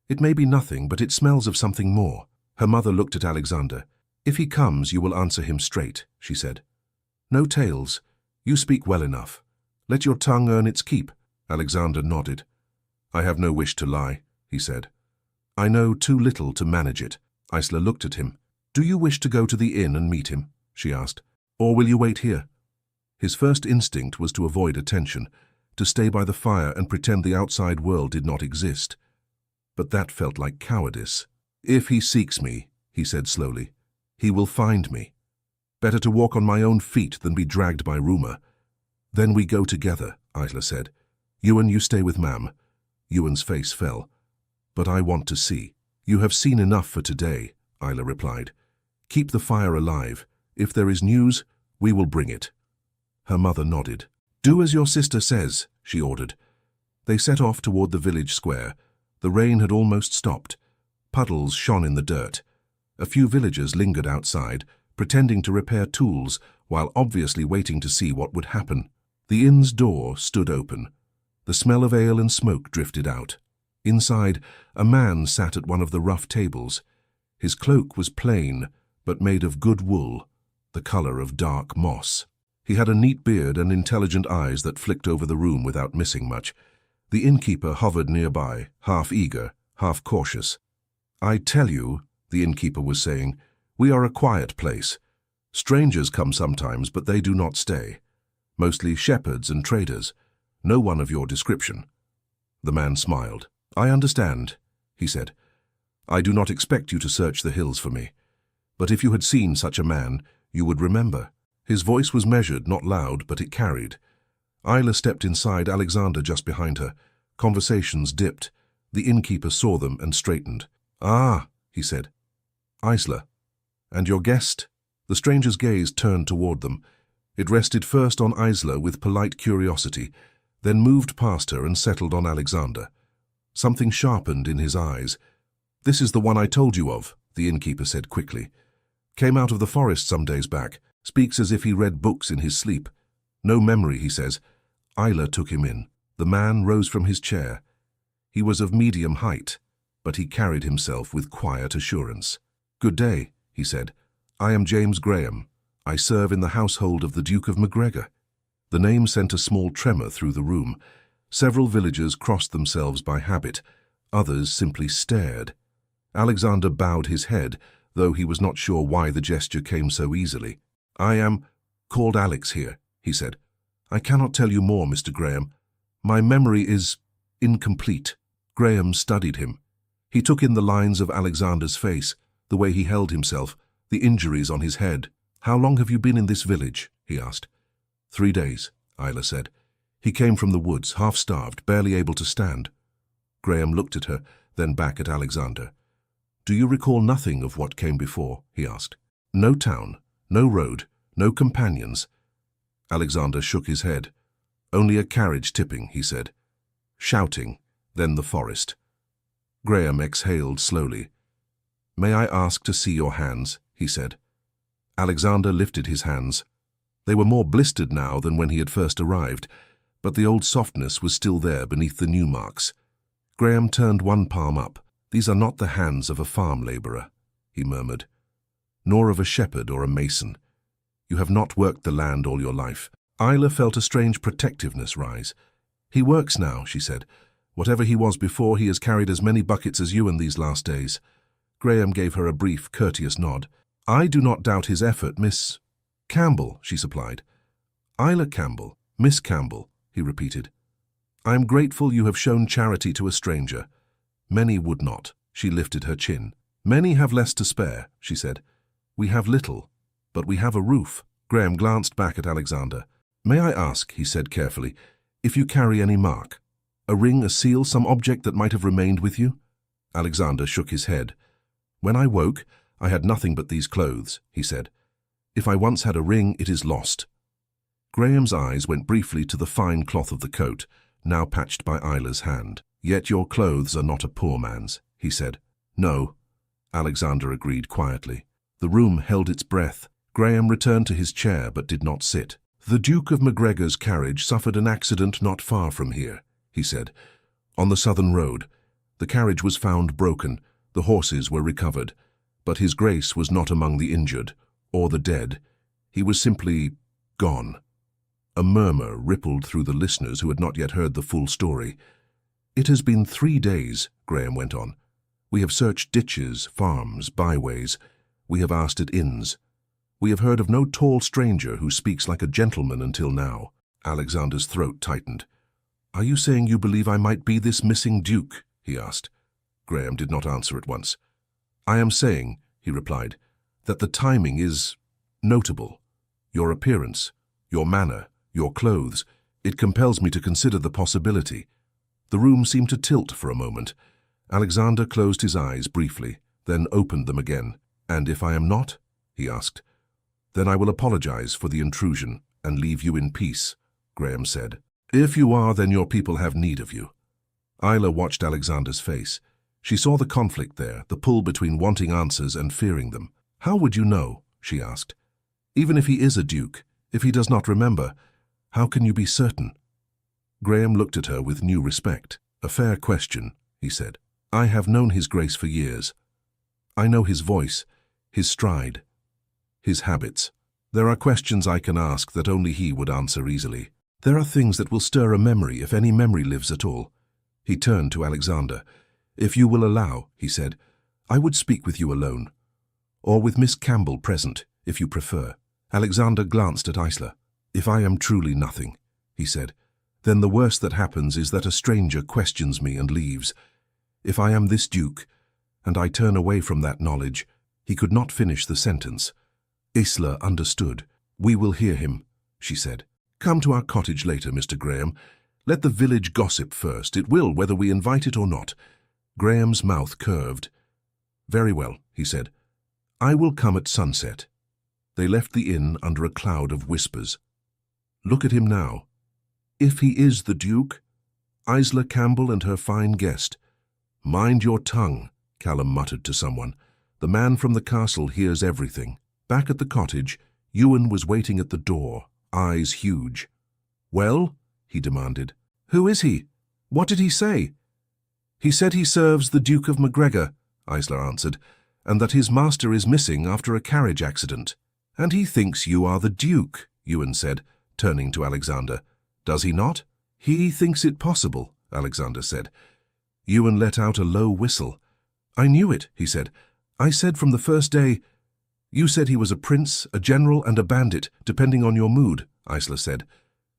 It may be nothing, but it smells of something more. Her mother looked at Alexander. If he comes, you will answer him straight, she said. No tales. You speak well enough. Let your tongue earn its keep. Alexander nodded. I have no wish to lie, he said. I know too little to manage it. Isla looked at him. Do you wish to go to the inn and meet him? She asked. Or will you wait here? His first instinct was to avoid attention, to stay by the fire and pretend the outside world did not exist. But that felt like cowardice. If he seeks me, he said slowly, he will find me. Better to walk on my own feet than be dragged by rumor. Then we go together, Isla said. Ewan, you stay with Mam. Ewan's face fell. But I want to see. You have seen enough for today, Isla replied. Keep the fire alive. If there is news, we will bring it. Her mother nodded. Do as your sister says, she ordered. They set off toward the village square. The rain had almost stopped. Puddles shone in the dirt. A few villagers lingered outside, pretending to repair tools while obviously waiting to see what would happen. The inn's door stood open. The smell of ale and smoke drifted out. Inside, a man sat at one of the rough tables. His cloak was plain, but made of good wool, the color of dark moss. He had a neat beard and intelligent eyes that flicked over the room without missing much. The innkeeper hovered nearby, half eager, half cautious. "I tell you," the innkeeper was saying, "we are a quiet place. Strangers come sometimes, but they do not stay. Mostly shepherds and traders. No one of your description." The man smiled. "I understand," he said. "I do not expect you to search the hills for me. But if you had seen such a man, you would remember." His voice was measured, not loud, but it carried. Isla stepped inside, Alexander just behind her. Conversations dipped. The innkeeper saw them and straightened. "Ah," he said. "Isla. And your guest?" The stranger's gaze turned toward them. It rested first on Isla with polite curiosity, then moved past her and settled on Alexander. Something sharpened in his eyes. "This is the one I told you of," the innkeeper said quickly. "Came out of the forest some days back. Speaks as if he read books in his sleep. No memory, he says." Isla took him in. The man rose from his chair. He was of medium height, but he carried himself with quiet assurance. "Good day," he said. "I am James Graham. I serve in the household of the Duke of MacGregor." The name sent a small tremor through the room. Several villagers crossed themselves by habit. Others simply stared. Alexander bowed his head, though he was not sure why the gesture came so easily. "I am called Alex here," he said. "I cannot tell you more, Mr. Graham. My memory is incomplete." Graham studied him. He took in the lines of Alexander's face, the way he held himself, the injuries on his head. "How long have you been in this village?" he asked. 3 days, Isla said. "He came from the woods, half-starved, barely able to stand." Graham looked at her, then back at Alexander. "Do you recall nothing of what came before?" he asked. "No town, no road, no companions." Alexander shook his head. "Only a carriage tipping," he said. "Shouting, then the forest." Graham exhaled slowly. "May I ask to see your hands?" he said. Alexander lifted his hands. They were more blistered now than when he had first arrived, but the old softness was still there beneath the new marks. Graham turned one palm up. "These are not the hands of a farm labourer," he murmured, "nor of a shepherd or a mason. You have not worked the land all your life." Isla felt a strange protectiveness rise. "He works now," she said. "Whatever he was before, he has carried as many buckets as you in these last days." Graham gave her a brief, courteous nod. "I do not doubt his effort, Miss Campbell," she supplied. "Isla Campbell, Miss Campbell," he repeated. "I am grateful you have shown charity to a stranger. Many would not." She lifted her chin. "Many have less to spare," she said. "We have little, but we have a roof." Graham glanced back at Alexander. "May I ask," he said carefully, "if you carry any mark? A ring, a seal, some object that might have remained with you?" Alexander shook his head. "When I woke, I had nothing but these clothes," he said. "If I once had a ring, it is lost." Graham's eyes went briefly to the fine cloth of the coat, now patched by Isla's hand. "Yet your clothes are not a poor man's," he said. "No," Alexander agreed quietly. The room held its breath. Graham returned to his chair but did not sit. "The Duke of MacGregor's carriage suffered an accident not far from here," he said. "On the southern road. The carriage was found broken. The horses were recovered. But His Grace was not among the injured or the dead. He was simply gone." A murmur rippled through the listeners who had not yet heard the full story. "It has been 3 days," Graham went on. "We have searched ditches, farms, byways. We have asked at inns. We have heard of no tall stranger who speaks like a gentleman until now." Alexander's throat tightened. "Are you saying you believe I might be this missing duke?" he asked. Graham did not answer at once. "I am saying," he replied, "that the timing is notable. Your appearance, your manner, your clothes, it compels me to consider the possibility." The room seemed to tilt for a moment. Alexander closed his eyes briefly, then opened them again. "And if I am not?" he asked. "Then I will apologize for the intrusion and leave you in peace," Graham said. "If you are, then your people have need of you." Isla watched Alexander's face. She saw the conflict there, the pull between wanting answers and fearing them. "How would you know?" she asked. "Even if he is a duke, if he does not remember, how can you be certain?" Graham looked at her with new respect. "A fair question," he said. "I have known His Grace for years. I know his voice, his stride, his habits. There are questions I can ask that only he would answer easily. There are things that will stir a memory if any memory lives at all. He turned to Alexander. If you will allow, he said, I would speak with you alone. Or with Miss Campbell present, if you prefer. Alexander glanced at Isla. If I am truly nothing, he said, then the worst that happens is that a stranger questions me and leaves. If I am this duke, and I turn away from that knowledge, he could not finish the sentence. Isla understood. We will hear him, she said. Come to our cottage later, Mr. Graham. Let the village gossip first. It will, whether we invite it or not. Graham's mouth curved. Very well, he said. I will come at sunset. They left the inn under a cloud of whispers. Look at him now. If he is the Duke, Isla Campbell and her fine guest. Mind your tongue, Callum muttered to someone. The man from the castle hears everything. Back at the cottage, Ewan was waiting at the door, eyes huge. Well? He demanded. Who is he? What did he say? He said he serves the Duke of MacGregor, Isla answered, and that his master is missing after a carriage accident. And he thinks you are the Duke, Ewan said, turning to Alexander. Does he not? He thinks it possible, Alexander said. Ewan let out a low whistle. I knew it, he said. I said from the first day. You said he was a prince, a general, and a bandit, depending on your mood, Isla said.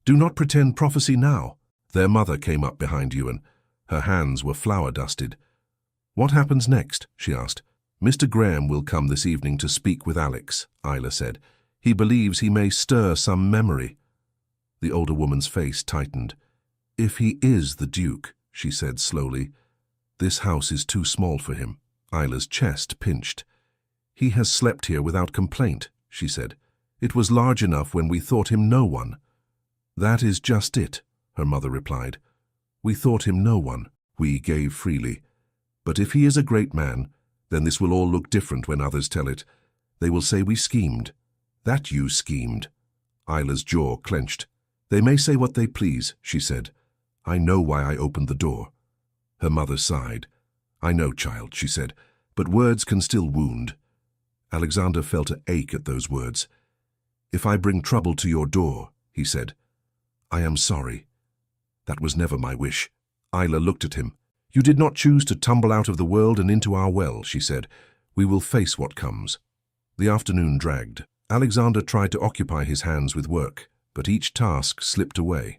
Do not pretend prophecy now. Their mother came up behind Ewan. Her hands were flour-dusted. What happens next? She asked. Mr. Graham will come this evening to speak with Alex, Isla said. He believes he may stir some memory. The older woman's face tightened. If he is the Duke, she said slowly, this house is too small for him. Isla's chest pinched. He has slept here without complaint, she said. It was large enough when we thought him no one. That is just it, her mother replied. We thought him no one. We gave freely. But if he is a great man, then this will all look different when others tell it. They will say we schemed. That you schemed. Isla's jaw clenched. They may say what they please, she said. I know why I opened the door. Her mother sighed. I know, child, she said, but words can still wound. Alexander felt an ache at those words. If I bring trouble to your door, he said, I am sorry. That was never my wish. Isla looked at him. You did not choose to tumble out of the world and into our well, she said. We will face what comes. The afternoon dragged. Alexander tried to occupy his hands with work, but each task slipped away.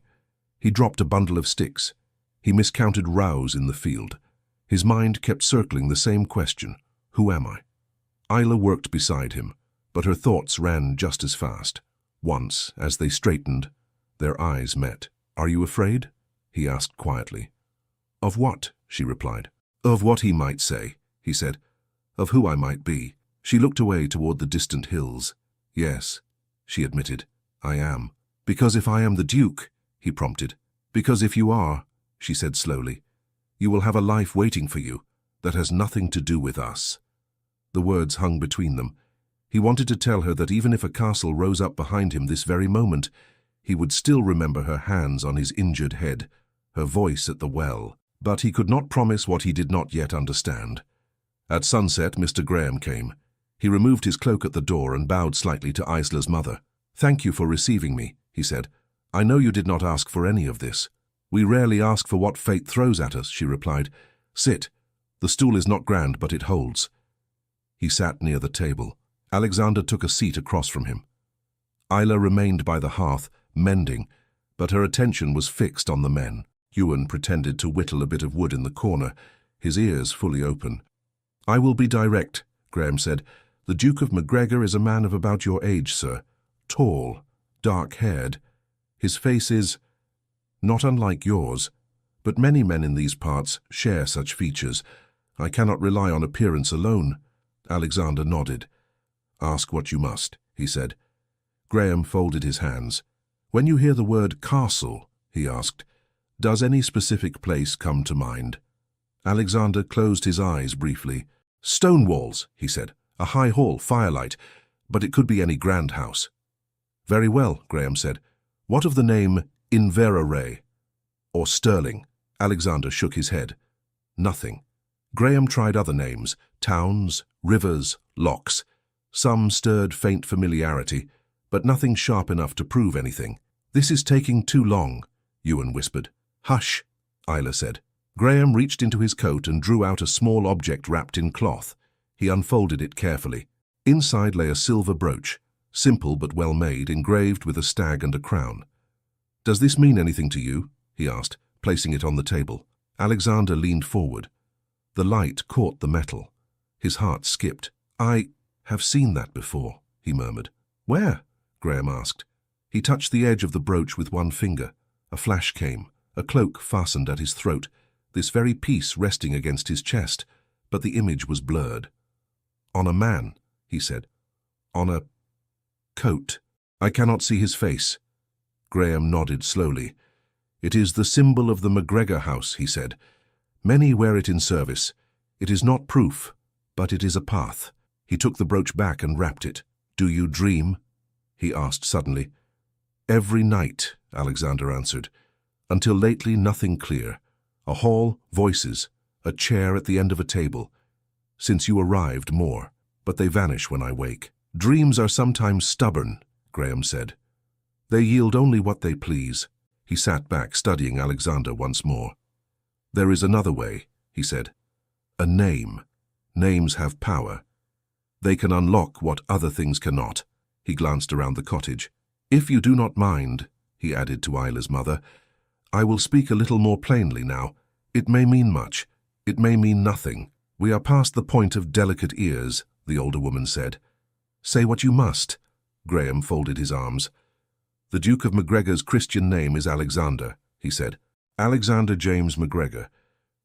He dropped a bundle of sticks. He miscounted rows in the field. His mind kept circling the same question. Who am I? Isla worked beside him, but her thoughts ran just as fast. Once, as they straightened, their eyes met. Are you afraid? He asked quietly. Of what? She replied. Of what he might say, he said. Of who I might be. She looked away toward the distant hills. Yes, she admitted, I am. Because if I am the Duke, he prompted. Because if you are, she said slowly, you will have a life waiting for you that has nothing to do with us. The words hung between them. He wanted to tell her that even if a castle rose up behind him this very moment, he would still remember her hands on his injured head, her voice at the well. But he could not promise what he did not yet understand. At sunset, Mr. Graham came. He removed his cloak at the door and bowed slightly to Isla's mother. Thank you for receiving me, he said. I know you did not ask for any of this. We rarely ask for what fate throws at us, she replied. Sit. The stool is not grand, but it holds. He sat near the table. Alexander took a seat across from him. Isla remained by the hearth, mending, but her attention was fixed on the men. Ewan pretended to whittle a bit of wood in the corner, his ears fully open. I will be direct, Graham said. The Duke of MacGregor is a man of about your age, sir. Tall, dark-haired. His face is not unlike yours, but many men in these parts share such features. I cannot rely on appearance alone. Alexander nodded. Ask what you must, he said. Graham folded his hands. When you hear the word castle, he asked, does any specific place come to mind? Alexander closed his eyes briefly. Stone walls, he said. A high hall, firelight, but it could be any grand house. Very well, Graham said. What of the name Inverarray? Or Stirling? Alexander shook his head. Nothing. Graham tried other names, towns, rivers, lochs. Some stirred faint familiarity, but nothing sharp enough to prove anything. "This is taking too long," Ewan whispered. "Hush," Isla said. Graham reached into his coat and drew out a small object wrapped in cloth. He unfolded it carefully. Inside lay a silver brooch, simple but well made, engraved with a stag and a crown. "Does this mean anything to you?" he asked, placing it on the table. Alexander leaned forward. The light caught the metal. His heart skipped. "I have seen that before," he murmured. "Where?" Graham asked. He touched the edge of the brooch with one finger. A flash came, a cloak fastened at his throat, this very piece resting against his chest, but the image was blurred. "On a man," he said. "On a coat. I cannot see his face." Graham nodded slowly. "It is the symbol of the McGregor house," he said. "Many wear it in service. It is not proof, but it is a path." He took the brooch back and wrapped it. "Do you dream?" he asked suddenly. "Every night," Alexander answered. "Until lately, nothing clear. A hall, voices, a chair at the end of a table. Since you arrived, more, but they vanish when I wake." "Dreams are sometimes stubborn," Graham said. "They yield only what they please." He sat back, studying Alexander once more. "There is another way," he said. "A name. Names have power. They can unlock what other things cannot." He glanced around the cottage. "If you do not mind," he added to Isla's mother, "I will speak a little more plainly now. It may mean much. It may mean nothing. We are past the point of delicate ears," the older woman said. "Say what you must." Graham folded his arms. "The Duke of McGregor's Christian name is Alexander," he said. "Alexander James McGregor.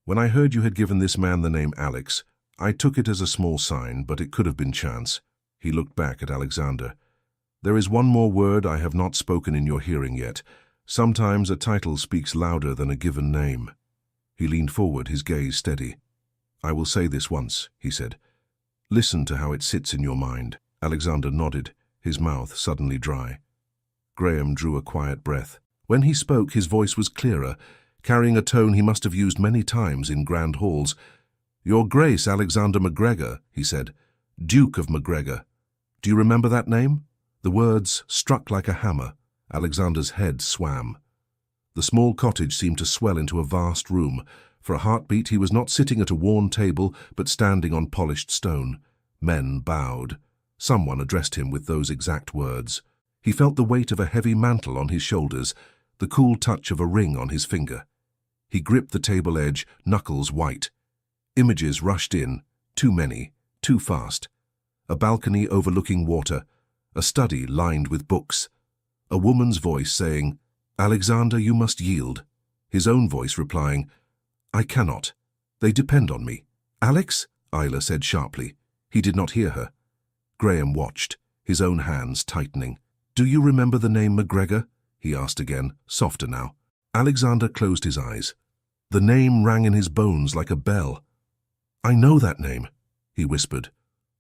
When I heard you had given this man the name Alex, I took it as a small sign, but it could have been chance." He looked back at Alexander. "There is one more word I have not spoken in your hearing yet. Sometimes a title speaks louder than a given name." He leaned forward, his gaze steady. "I will say this once," he said. "Listen to how it sits in your mind." Alexander nodded, his mouth suddenly dry. Graham drew a quiet breath. When he spoke, his voice was clearer, carrying a tone he must have used many times in grand halls. "Your Grace Alexander McGregor," he said. "Duke of McGregor. Do you remember that name?" The words struck like a hammer. Alexander's head swam. The small cottage seemed to swell into a vast room. For a heartbeat, he was not sitting at a worn table, but standing on polished stone. Men bowed. Someone addressed him with those exact words. He felt the weight of a heavy mantle on his shoulders, the cool touch of a ring on his finger. He gripped the table edge, knuckles white. Images rushed in, too many, too fast. A balcony overlooking water, a study lined with books. A woman's voice saying, "Alexander, you must yield." His own voice replying, "I cannot. They depend on me." "Alex?" Isla said sharply. He did not hear her. Graham watched, his own hands tightening. "Do you remember the name McGregor?" he asked again, softer now. Alexander closed his eyes. The name rang in his bones like a bell. "I know that name," he whispered,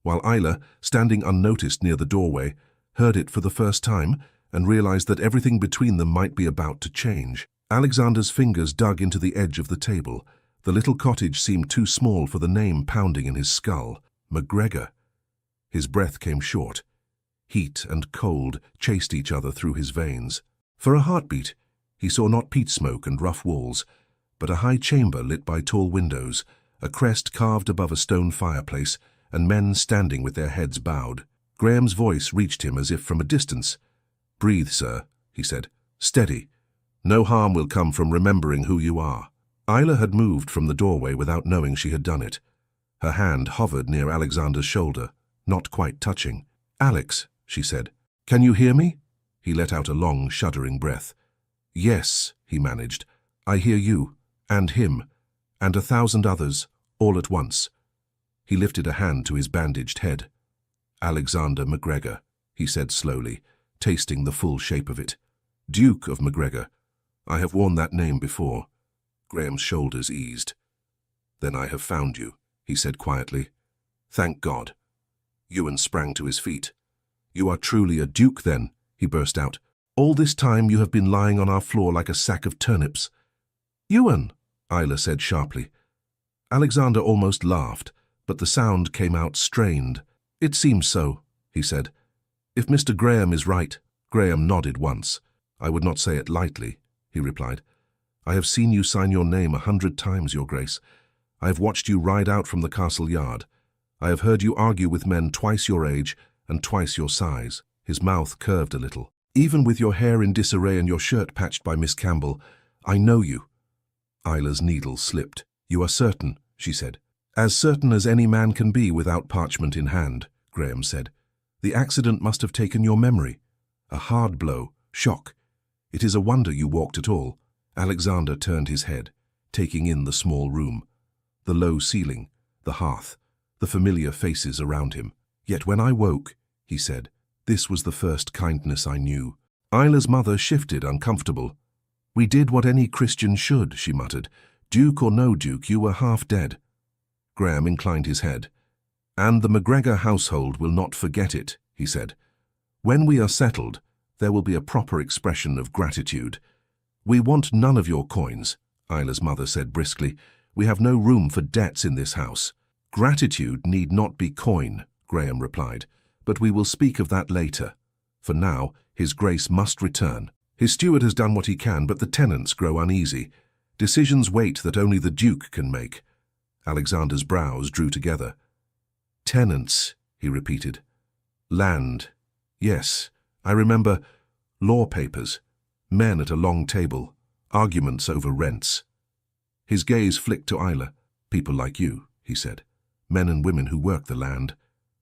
while Isla, standing unnoticed near the doorway, heard it for the first time and realized that everything between them might be about to change. Alexander's fingers dug into the edge of the table. The little cottage seemed too small for the name pounding in his skull. McGregor. His breath came short. Heat and cold chased each other through his veins. For a heartbeat, he saw not peat smoke and rough walls, but a high chamber lit by tall windows, a crest carved above a stone fireplace, and men standing with their heads bowed. Graham's voice reached him as if from a distance. "Breathe, sir," he said. "Steady. No harm will come from remembering who you are." Isla had moved from the doorway without knowing she had done it. Her hand hovered near Alexander's shoulder, not quite touching. "Alex," she said. "Can you hear me?" He let out a long, shuddering breath. "Yes," he managed. "I hear you, and him, and 1,000 others, all at once." He lifted a hand to his bandaged head. "Alexander McGregor," he said slowly, tasting the full shape of it. "Duke of McGregor. I have worn that name before." Graham's shoulders eased. "Then I have found you," he said quietly. "Thank God." Ewan sprang to his feet. "You are truly a duke, then," he burst out. "All this time you have been lying on our floor like a sack of turnips." "Ewan," Isla said sharply. Alexander almost laughed, but the sound came out strained. "It seems so," he said. If Mr. Graham is right. Graham nodded once. I would not say it lightly, he replied. I have seen you sign your name 100 times, Your Grace. I have watched you ride out from the castle yard. I have heard you argue with men twice your age and twice your size. His mouth curved a little. Even with your hair in disarray and your shirt patched by Miss Campbell, I know you. Isla's needle slipped. You are certain, she said. As certain as any man can be without parchment in hand, Graham said. The accident must have taken your memory. A hard blow, shock. It is a wonder you walked at all. Alexander turned his head, taking in the small room, the low ceiling, the hearth, the familiar faces around him. Yet when I woke, he said, this was the first kindness I knew. Isla's mother shifted, uncomfortable. We did what any Christian should, she muttered. Duke or no duke, you were half dead. Graham inclined his head. And the McGregor household will not forget it, he said. When we are settled, there will be a proper expression of gratitude. We want none of your coins, Isla's mother said briskly. We have no room for debts in this house. Gratitude need not be coin, Graham replied, but we will speak of that later. For now, His Grace must return. His steward has done what he can, but the tenants grow uneasy. Decisions wait that only the Duke can make. Alexander's brows drew together. Tenants, he repeated. Land. Yes, I remember. Law papers. Men at a long table. Arguments over rents. His gaze flicked to Isla. People like you, he said. Men and women who work the land.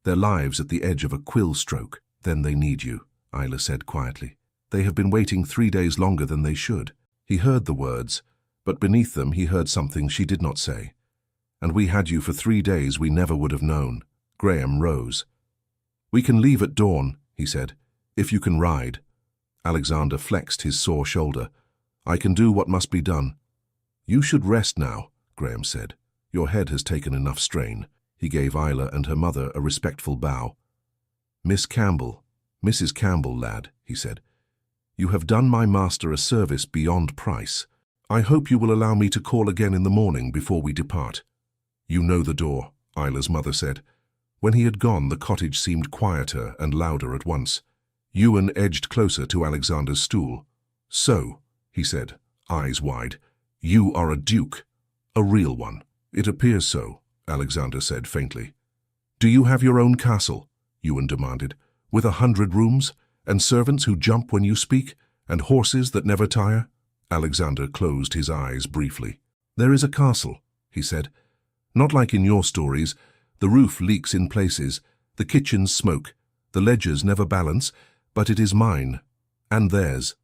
Their lives at the edge of a quill stroke. Then they need you, Isla said quietly. They have been waiting 3 days longer than they should. He heard the words, but beneath them he heard something she did not say. And we had you for 3 days we never would have known. Graham rose. We can leave at dawn, he said, if you can ride. Alexander flexed his sore shoulder. I can do what must be done. You should rest now, Graham said. Your head has taken enough strain. He gave Isla and her mother a respectful bow. Miss Campbell, Mrs. Campbell, lad, he said. You have done my master a service beyond price. I hope you will allow me to call again in the morning before we depart. You know the door, Isla's mother said. When he had gone, the cottage seemed quieter and louder at once. Ewan edged closer to Alexander's stool. So, he said, eyes wide, you are a duke, a real one. It appears so, Alexander said faintly. Do you have your own castle? Ewan demanded, with 100 rooms, and servants who jump when you speak, and horses that never tire? Alexander closed his eyes briefly. There is a castle, he said. Not like in your stories. The roof leaks in places, the kitchens smoke, the ledgers never balance, but it is mine, and theirs.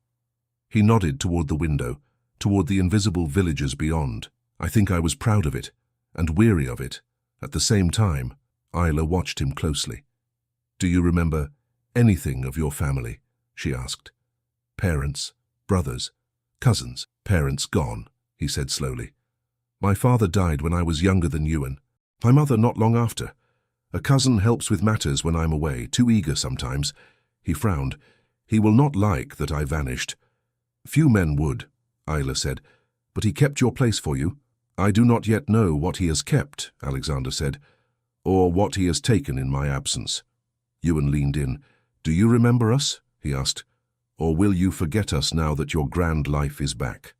He nodded toward the window, toward the invisible villages beyond. I think I was proud of it, and weary of it. At the same time, Isla watched him closely. Do you remember anything of your family? She asked. Parents, brothers, cousins. Parents gone, he said slowly. My father died when I was younger than Ewan. My mother not long after. A cousin helps with matters when I'm away, too eager sometimes. He frowned. He will not like that I vanished. Few men would, Isla said, but he kept your place for you. I do not yet know what he has kept, Alexander said, or what he has taken in my absence. Ewan leaned in. Do you remember us? He asked. Or will you forget us now that your grand life is back?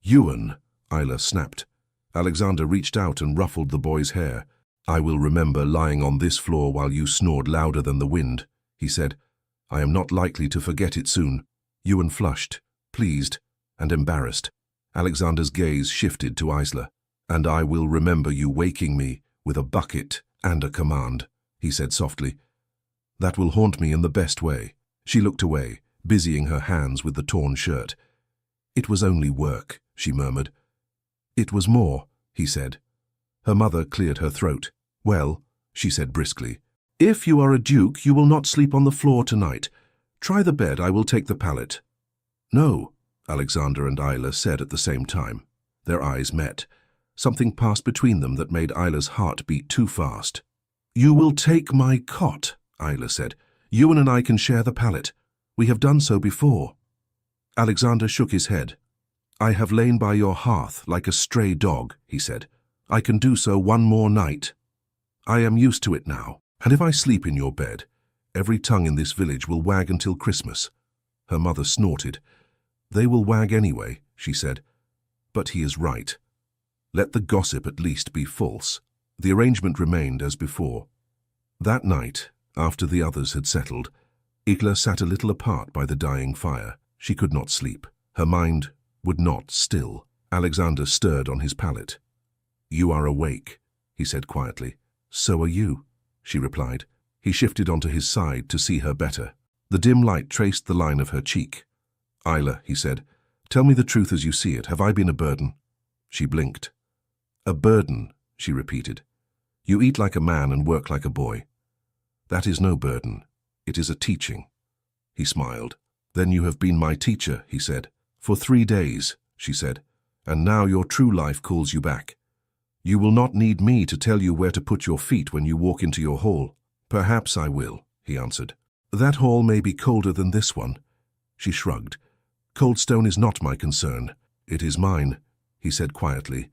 Ewan, Isla snapped. Alexander reached out and ruffled the boy's hair. I will remember lying on this floor while you snored louder than the wind, he said. I am not likely to forget it soon. Ewan flushed, pleased, and embarrassed. Alexander's gaze shifted to Isla. And I will remember you waking me with a bucket and a command, he said softly. That will haunt me in the best way. She looked away, busying her hands with the torn shirt. It was only work, she murmured. It was more, he said. Her mother cleared her throat. Well, she said briskly, if you are a duke, you will not sleep on the floor tonight. Try the bed, I will take the pallet. No, Alexander and Isla said at the same time. Their eyes met. Something passed between them that made Isla's heart beat too fast. You will take my cot, Isla said. Ewan and I can share the pallet. We have done so before. Alexander shook his head. I have lain by your hearth like a stray dog, he said. I can do so one more night. I am used to it now, and if I sleep in your bed, Every tongue in this village will wag until Christmas." Her mother snorted. "They will wag anyway," she said. "But he is right. Let the gossip at least be false." The arrangement remained as before. That night, after the others had settled, Igla sat a little apart by the dying fire. She could not sleep. Her mind would not still. Alexander stirred on his pallet. "You are awake," he said quietly. "So are you," she replied. He shifted onto his side to see her better. The dim light traced the line of her cheek. "Isla," he said, "tell me the truth as you see it. Have I been a burden?" She blinked. "A burden," she repeated. "You eat like a man and work like a boy. That is no burden. It is a teaching." He smiled. "Then you have been my teacher," he said. "For 3 days," she said, "and now your true life calls you back. You will not need me to tell you where to put your feet when you walk into your hall." "Perhaps I will," he answered. "That hall may be colder than this one." She shrugged. "Cold stone is not my concern. It is mine," he said quietly,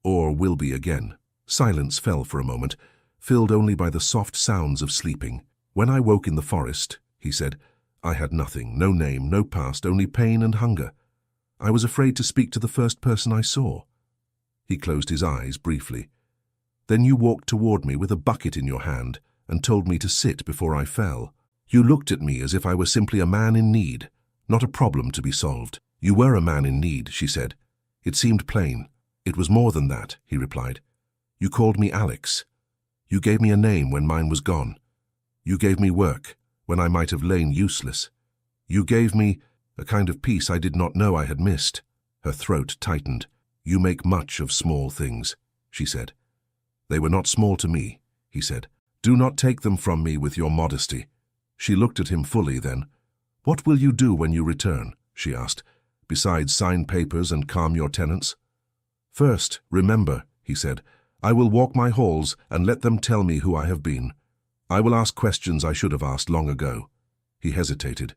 "or will be again." Silence fell for a moment, filled only by the soft sounds of sleeping. "When I woke in the forest," he said, "I had nothing, no name, no past, only pain and hunger. I was afraid to speak to the first person I saw." He closed his eyes briefly. "Then you walked toward me with a bucket in your hand and told me to sit before I fell. You looked at me as if I were simply a man in need, not a problem to be solved." "You were a man in need," she said. "It seemed plain." "It was more than that," he replied. "You called me Alex. You gave me a name when mine was gone. You gave me work when I might have lain useless. You gave me a kind of peace I did not know I had missed." Her throat tightened. "You make much of small things," she said. "They were not small to me," he said. "Do not take them from me with your modesty." She looked at him fully then. "What will you do when you return?" she asked, "besides sign papers and calm your tenants?" "First, remember," he said, "I will walk my halls and let them tell me who I have been. I will ask questions I should have asked long ago." He hesitated.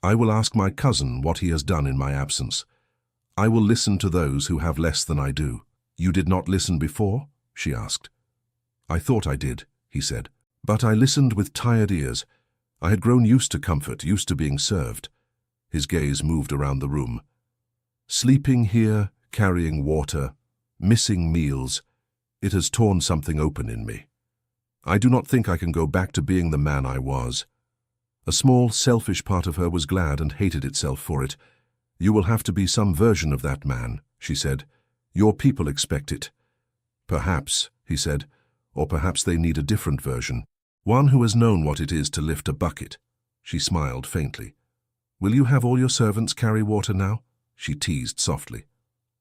"I will ask my cousin what he has done in my absence. I will listen to those who have less than I do." "You did not listen before?" she asked. "I thought I did," he said, "but I listened with tired ears. I had grown used to comfort, used to being served." His gaze moved around the room. "Sleeping here, carrying water, missing meals, it has torn something open in me. I do not think I can go back to being the man I was." A small, selfish part of her was glad and hated itself for it. "You will have to be some version of that man," she said. "Your people expect it." "Perhaps," he said, "or perhaps they need a different version. One who has known what it is to lift a bucket." She smiled faintly. "Will you have all your servants carry water now?" she teased softly.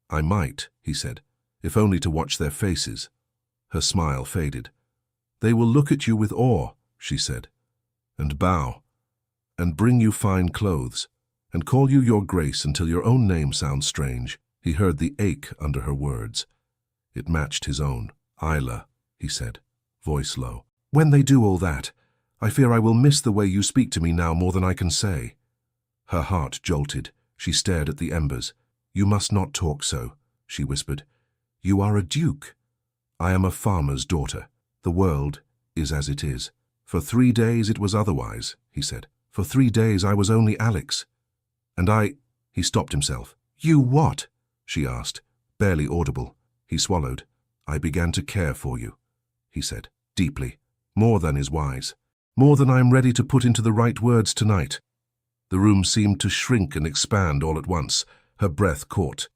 "I might," he said, "if only to watch their faces." Her smile faded. "They will look at you with awe," she said, "and bow, and bring you fine clothes, and call you your grace until your own name sounds strange." He heard the ache under her words. It matched his own. "Isla," he said, voice low. "When they do all that, I fear I will miss the way you speak to me now more than I can say." Her heart jolted. She stared at the embers. "You must not talk so," she whispered. "You are a duke. I am a farmer's daughter. The world is as it is. For 3 days it was otherwise," he said. "For 3 days I was only Alex. And I—" He stopped himself. "You what?" she asked, barely audible. He swallowed. "I began to care for you," he said, deeply. "More than is wise. More than I am ready to put into the right words tonight." The room seemed to shrink and expand all at once. Her breath caught.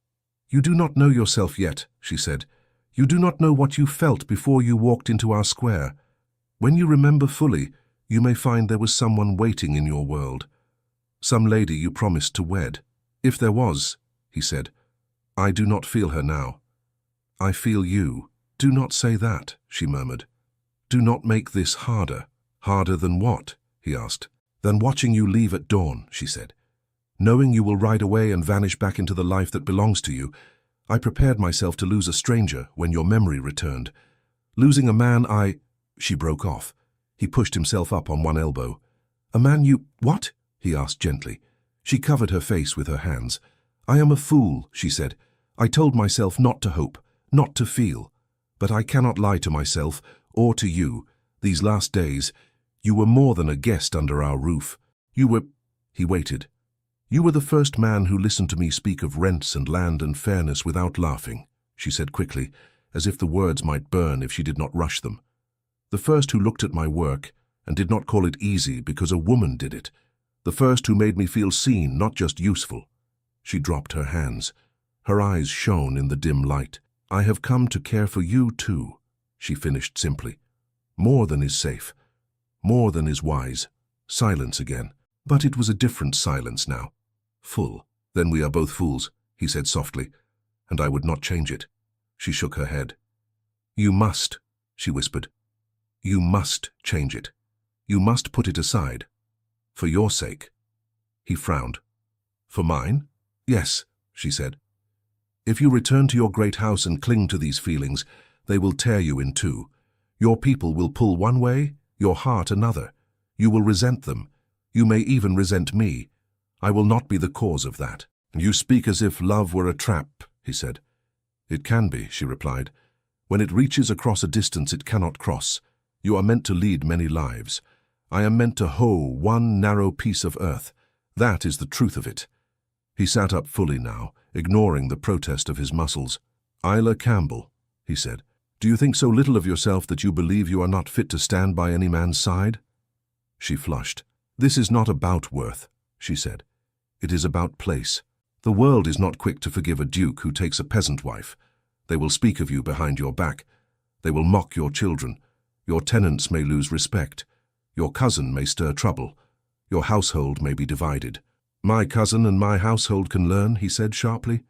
"You do not know yourself yet," she said. "You do not know what you felt before you walked into our square. When you remember fully, you may find there was someone waiting in your world. Some lady you promised to wed. If there was," he said, "I do not feel her now. I feel you." "Do not say that," she murmured. "Do not make this harder." "Harder than what?" he asked. "Than watching you leave at dawn," she said. "Knowing you will ride away and vanish back into the life that belongs to you. I prepared myself to lose a stranger when your memory returned. Losing a man She broke off. He pushed himself up on one elbow. "A man you— What?" he asked gently. She covered her face with her hands. "I am a fool," she said. "I told myself not to hope, not to feel. But I cannot lie to myself, or to you. These last days, You were more than a guest under our roof. You were—" He waited. "You were the first man who listened to me speak of rents and land and fairness without laughing," she said quickly, as if the words might burn if she did not rush them. "The first who looked at my work and did not call it easy because a woman did it. The first who made me feel seen, not just useful." She dropped her hands. Her eyes shone in the dim light. "I have come to care for you too," she finished simply. "More than is safe. More than is wise." Silence again. But it was a different silence now. Full. "Then we are both fools," he said softly, "and I would not change it." She shook her head. "You must," she whispered. "You must change it. You must put it aside. For your sake." He frowned. "For mine?" "Yes," she said. "If you return to your great house and cling to these feelings, they will tear you in two. Your people will pull one way, your heart another. You will resent them. You may even resent me. I will not be the cause of that." "You speak as if love were a trap," he said. "It can be," she replied. "When it reaches across a distance it cannot cross. You are meant to lead many lives. I am meant to hoe one narrow piece of earth. That is the truth of it." He sat up fully now, ignoring the protest of his muscles. "Isla Campbell," he said, "do you think so little of yourself that you believe you are not fit to stand by any man's side?" She flushed. "This is not about worth," she said. "It is about place. The world is not quick to forgive a duke who takes a peasant wife. They will speak of you behind your back. They will mock your children. Your tenants may lose respect. Your cousin may stir trouble. Your household may be divided." "My cousin and my household can learn," he said sharply.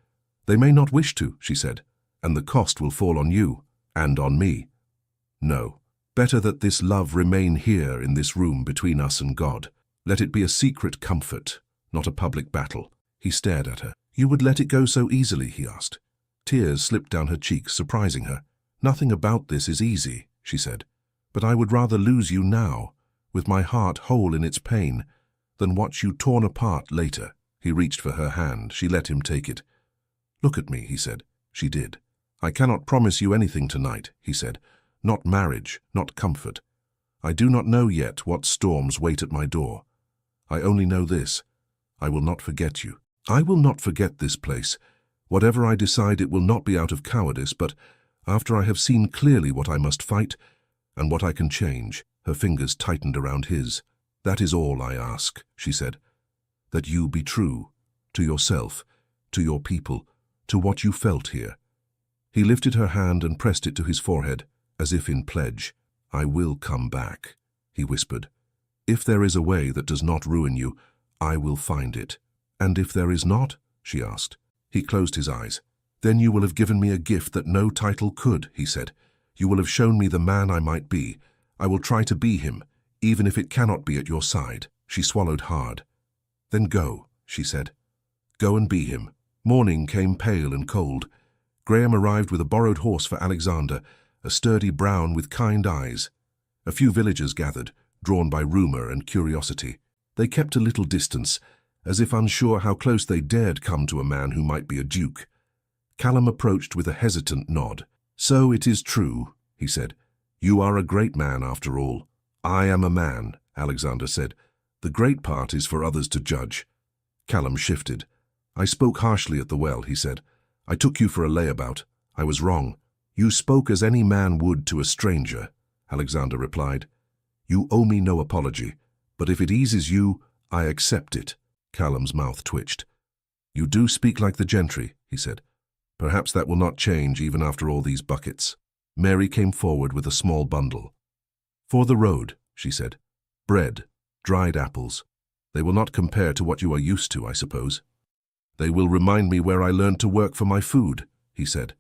"They may not wish to," she said, "and the cost will fall on you and on me. No, better that this love remain here in this room between us and God. Let it be a secret comfort, not a public battle." He stared at her. "You would let it go so easily?" he asked. Tears slipped down her cheeks, surprising her. "Nothing about this is easy," she said. "But I would rather lose you now, with my heart whole in its pain, than watch you torn apart later." He reached for her hand. She let him take it. "Look at me," he said. She did. "I cannot promise you anything tonight," he said. "Not marriage, not comfort. I do not know yet what storms wait at my door. I only know this. I will not forget you. I will not forget this place. Whatever I decide, it will not be out of cowardice, but after I have seen clearly what I must fight and what I can change." Her fingers tightened around his. "That is all I ask," she said. "That you be true, to yourself, to your people, to what you felt here." He lifted her hand and pressed it to his forehead, as if in pledge. "I will come back," he whispered. "If there is a way that does not ruin you, I will find it." "And if there is not?" she asked. He closed his eyes. "Then you will have given me a gift that no title could," he said. "You will have shown me the man I might be. I will try to be him, even if it cannot be at your side." She swallowed hard. "Then go," she said. "Go and be him." Morning came pale and cold. Graham arrived with a borrowed horse for Alexander, a sturdy brown with kind eyes. A few villagers gathered, drawn by rumor and curiosity. They kept a little distance, as if unsure how close they dared come to a man who might be a duke. Callum approached with a hesitant nod. "So it is true," he said. "You are a great man after all." "I am a man," Alexander said. "The great part is for others to judge." Callum shifted. "I spoke harshly at the well," he said. "I took you for a layabout. I was wrong." "You spoke as any man would to a stranger," Alexander replied. "You owe me no apology, but if it eases you, I accept it." Callum's mouth twitched. "You do speak like the gentry," he said. "Perhaps that will not change even after all these buckets." Mary came forward with a small bundle. "For the road," she said. "Bread, dried apples. They will not compare to what you are used to, I suppose." "They will remind me where I learned to work for my food," he said.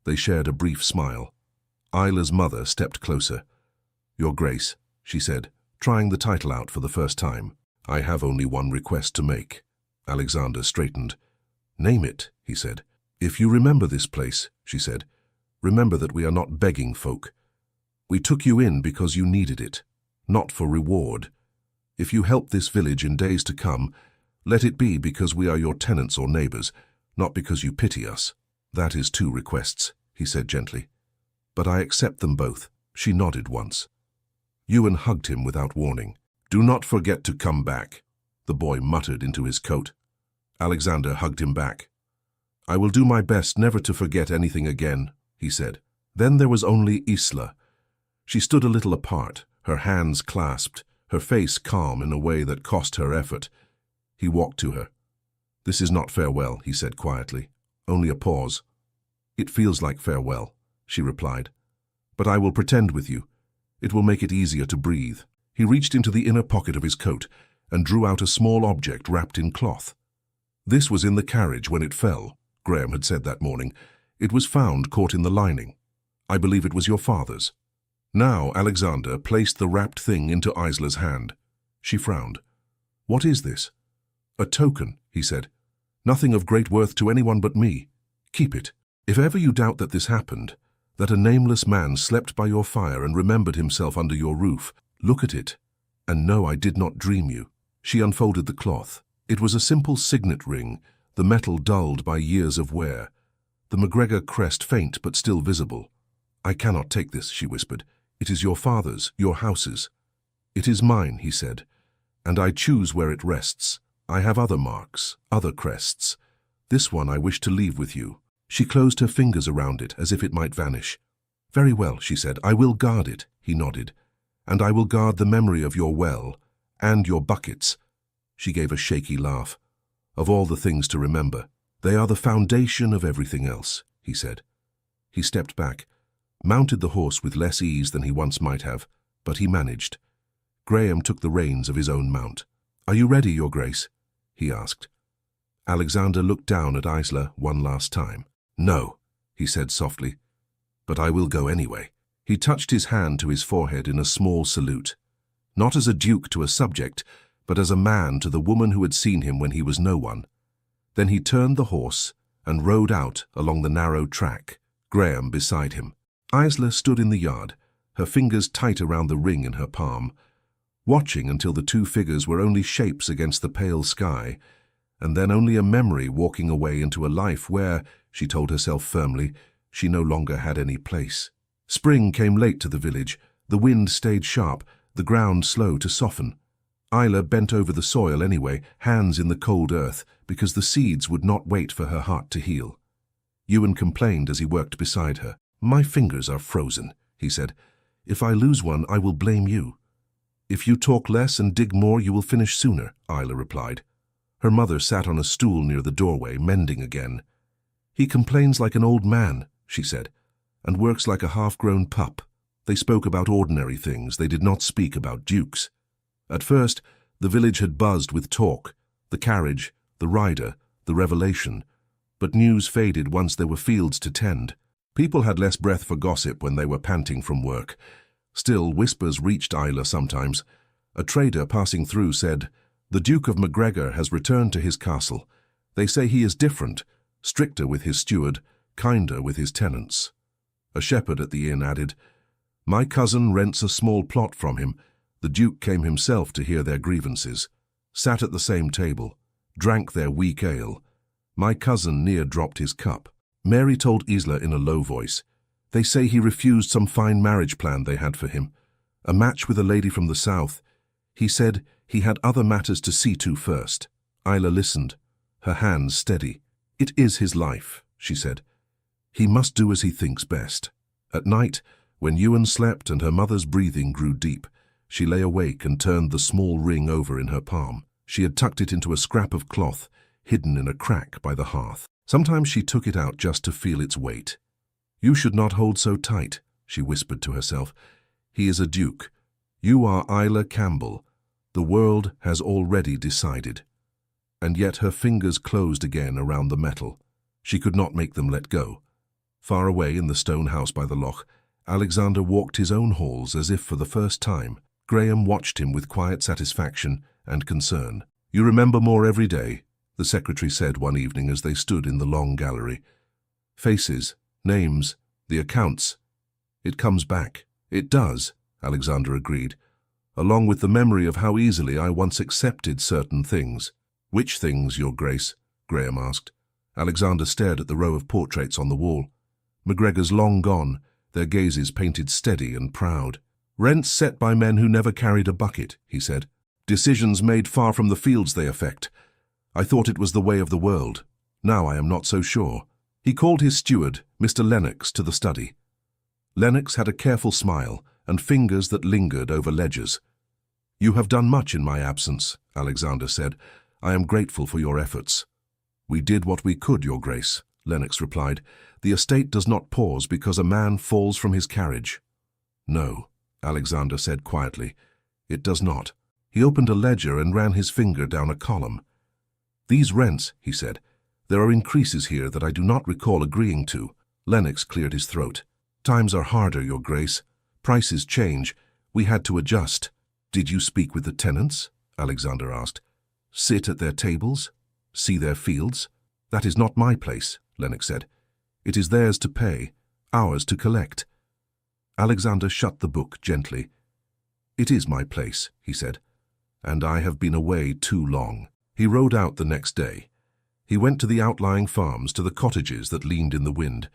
They shared a brief smile. Isla's mother stepped closer. "Your Grace," she said, trying the title out for the first time. "I have only one request to make." Alexander straightened. "Name it," he said. "If you remember this place," she said, "remember that we are not begging folk. We took you in because you needed it, not for reward. If you help this village in days to come, let it be because we are your tenants or neighbors, not because you pity us." "That is 2 requests," he said gently. "But I accept them both." She nodded once. Ewan hugged him without warning. "Do not forget to come back," the boy muttered into his coat. Alexander hugged him back. "I will do my best never to forget anything again," he said. Then there was only Isla. She stood a little apart, her hands clasped, her face calm in a way that cost her effort. He walked to her. "This is not farewell," he said quietly. "Only a pause." "It feels like farewell," she replied. "But I will pretend with you. It will make it easier to breathe." He reached into the inner pocket of his coat and drew out a small object wrapped in cloth. "This was in the carriage when it fell," Graham had said that morning. "It was found caught in the lining. I believe it was your father's." Now Alexander placed the wrapped thing into Isla's hand. She frowned. "What is this?" "A token," he said. "Nothing of great worth to anyone but me. Keep it. If ever you doubt that this happened, that a nameless man slept by your fire and remembered himself under your roof, look at it, and know I did not dream you." She unfolded the cloth. It was a simple signet ring, the metal dulled by years of wear, the McGregor crest faint but still visible. "I cannot take this," she whispered. "It is your father's, your house's." "It is mine," he said, "and I choose where it rests. I have other marks, other crests. This one I wish to leave with you." She closed her fingers around it as if it might vanish. "Very well," she said. "I will guard it," he nodded. "And I will guard the memory of your well, and your buckets." She gave a shaky laugh. "Of all the things to remember, they are the foundation of everything else," he said. He stepped back, mounted the horse with less ease than he once might have, but he managed. Graham took the reins of his own mount. "Are you ready, Your Grace?" he asked. Alexander looked down at Isla one last time. "No," he said softly, "but I will go anyway." He touched his hand to his forehead in a small salute, not as a duke to a subject, but as a man to the woman who had seen him when he was no one. Then he turned the horse and rode out along the narrow track, Graham beside him. Isla stood in the yard, her fingers tight around the ring in her palm, watching until the two figures were only shapes against the pale sky, and then only a memory walking away into a life where, she told herself firmly, she no longer had any place. Spring came late to the village. The wind stayed sharp, the ground slow to soften. Isla bent over the soil anyway, hands in the cold earth, because the seeds would not wait for her heart to heal. Ewan complained as he worked beside her. "My fingers are frozen," he said. "If I lose one, I will blame you." "If you talk less and dig more, you will finish sooner," Isla replied. Her mother sat on a stool near the doorway, mending again. "He complains like an old man," she said, "and works like a half-grown pup." They spoke about ordinary things. They did not speak about dukes. At first, the village had buzzed with talk, the carriage, the rider, the revelation. But news faded once there were fields to tend. People had less breath for gossip when they were panting from work. Still, whispers reached Isla sometimes. A trader passing through said, "The Duke of McGregor has returned to his castle. They say he is different, stricter with his steward, kinder with his tenants." A shepherd at the inn added, "My cousin rents a small plot from him. The Duke came himself to hear their grievances, sat at the same table, drank their weak ale. My cousin near dropped his cup." Mary told Isla in a low voice, "They say he refused some fine marriage plan they had for him, a match with a lady from the south. He said he had other matters to see to first." Isla listened, her hands steady. "It is his life," she said. "He must do as he thinks best." At night, when Ewan slept and her mother's breathing grew deep, she lay awake and turned the small ring over in her palm. She had tucked it into a scrap of cloth, hidden in a crack by the hearth. Sometimes she took it out just to feel its weight. "You should not hold so tight," she whispered to herself. "He is a duke. You are Isla Campbell. The world has already decided." And yet her fingers closed again around the metal. She could not make them let go. Far away in the stone house by the loch, Alexander walked his own halls as if for the first time. Graham watched him with quiet satisfaction and concern. "You remember more every day," the secretary said one evening as they stood in the long gallery. "Faces, names, the accounts. It comes back." "It does," Alexander agreed, "along with the memory of how easily I once accepted certain things." "Which things, Your Grace?" Graham asked. Alexander stared at the row of portraits on the wall. McGregor's long gone, their gazes painted steady and proud. Rents set by men who never carried a bucket, he said. Decisions made far from the fields they affect. I thought it was the way of the world. Now I am not so sure. He called his steward, Mr. Lennox, to the study. Lennox had a careful smile and fingers that lingered over ledgers. You have done much in my absence, Alexander said. I am grateful for your efforts. We did what we could, Your Grace, Lennox replied. The estate does not pause because a man falls from his carriage. No, Alexander said quietly. It does not. He opened a ledger and ran his finger down a column. These rents, he said. There are increases here that I do not recall agreeing to. Lennox cleared his throat. Times are harder, Your Grace. Prices change. We had to adjust. Did you speak with the tenants? Alexander asked. Sit at their tables? See their fields? That is not my place, Lennox said. It is theirs to pay, ours to collect. Alexander shut the book gently. It is my place, he said, and I have been away too long. He rode out the next day. He went to the outlying farms, to the cottages that leaned in the wind.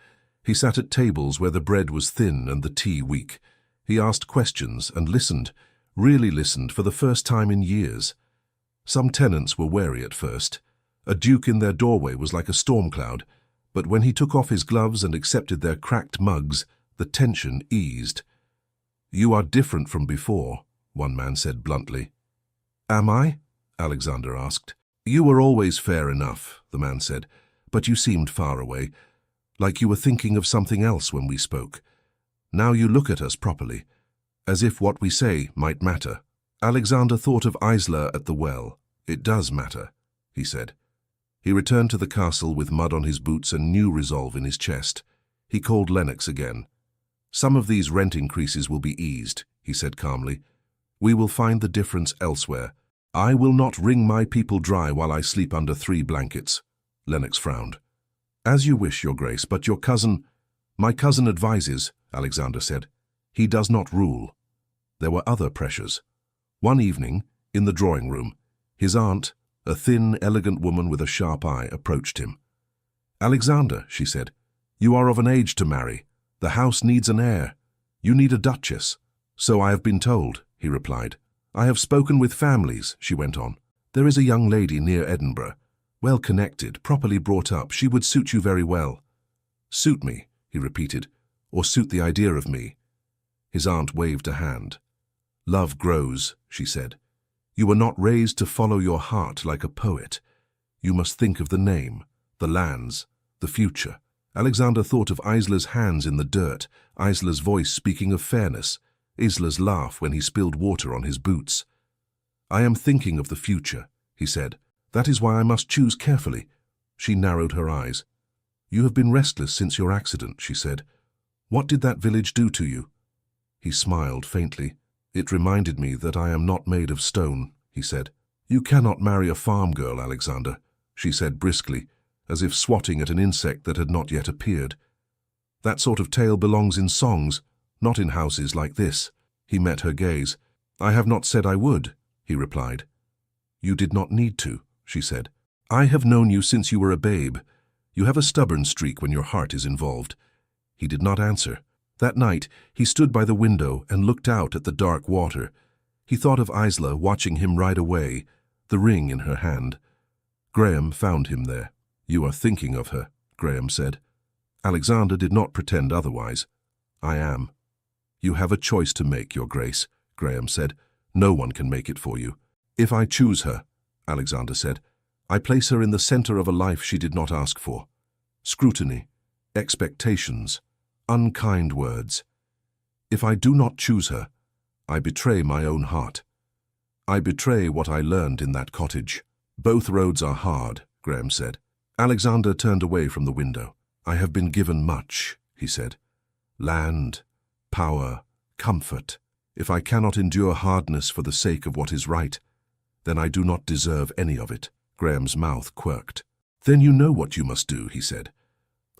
He sat at tables where the bread was thin and the tea weak. He asked questions and listened, really listened for the first time in years. Some tenants were wary at first. A duke in their doorway was like a storm cloud, but when he took off his gloves and accepted their cracked mugs, the tension eased. You are different from before, one man said bluntly. Am I? Alexander asked. You were always fair enough, the man said, but you seemed far away, like you were thinking of something else when we spoke. Now you look at us properly, as if what we say might matter. Alexander thought of Isla at the well. It does matter, he said. He returned to the castle with mud on his boots and new resolve in his chest. He called Lennox again. Some of these rent increases will be eased, he said calmly. We will find the difference elsewhere. I will not wring my people dry while I sleep under 3 blankets. Lennox frowned. As you wish, Your Grace, but your cousin— My cousin advises, Alexander said. He does not rule. There were other pressures. One evening, in the drawing room, his aunt, a thin, elegant woman with a sharp eye, approached him. Alexander, she said, you are of an age to marry. The house needs an heir. You need a duchess. So I have been told, he replied. I have spoken with families, she went on. There is a young lady near Edinburgh. Well connected, properly brought up. She would suit you very well. Suit me, he repeated, or suit the idea of me. His aunt waved a hand. Love grows, she said. You were not raised to follow your heart like a poet. You must think of the name, the lands, the future. Alexander thought of Isla's hands in the dirt, Isla's voice speaking of fairness, Isla's laugh when he spilled water on his boots. I am thinking of the future, he said. That is why I must choose carefully. She narrowed her eyes. You have been restless since your accident, she said. What did that village do to you? He smiled faintly. It reminded me that I am not made of stone, he said. You cannot marry a farm girl, Alexander, she said briskly, as if swatting at an insect that had not yet appeared. That sort of tale belongs in songs, not in houses like this. He met her gaze. I have not said I would, he replied. You did not need to, she said. I have known you since you were a babe. You have a stubborn streak when your heart is involved. He did not answer. That night, he stood by the window and looked out at the dark water. He thought of Isla watching him ride away, the ring in her hand. Graham found him there. You are thinking of her, Graham said. Alexander did not pretend otherwise. I am. You have a choice to make, Your Grace, Graham said. No one can make it for you. If I choose her, Alexander said, I place her in the center of a life she did not ask for. Scrutiny, expectations, unkind words. If I do not choose her, I betray my own heart. I betray what I learned in that cottage. Both roads are hard, Graham said. Alexander turned away from the window. I have been given much, he said. Land, power, comfort. If I cannot endure hardness for the sake of what is right, then I do not deserve any of it. Graham's mouth quirked. Then you know what you must do, he said.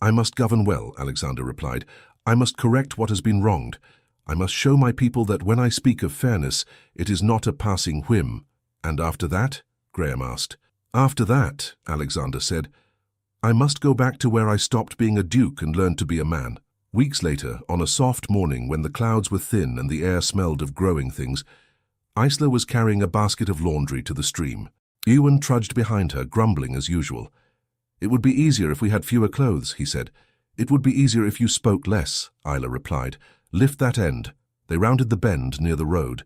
I must govern well, Alexander replied. I must correct what has been wronged. I must show my people that when I speak of fairness, it is not a passing whim. And after that? Graham asked. After that, Alexander said, I must go back to where I stopped being a duke and learn to be a man. Weeks later, on a soft morning when the clouds were thin and the air smelled of growing things, Isla was carrying a basket of laundry to the stream. Ewan trudged behind her, grumbling as usual. "It would be easier if we had fewer clothes," he said. "It would be easier if you spoke less," Isla replied. "Lift that end." They rounded the bend near the road.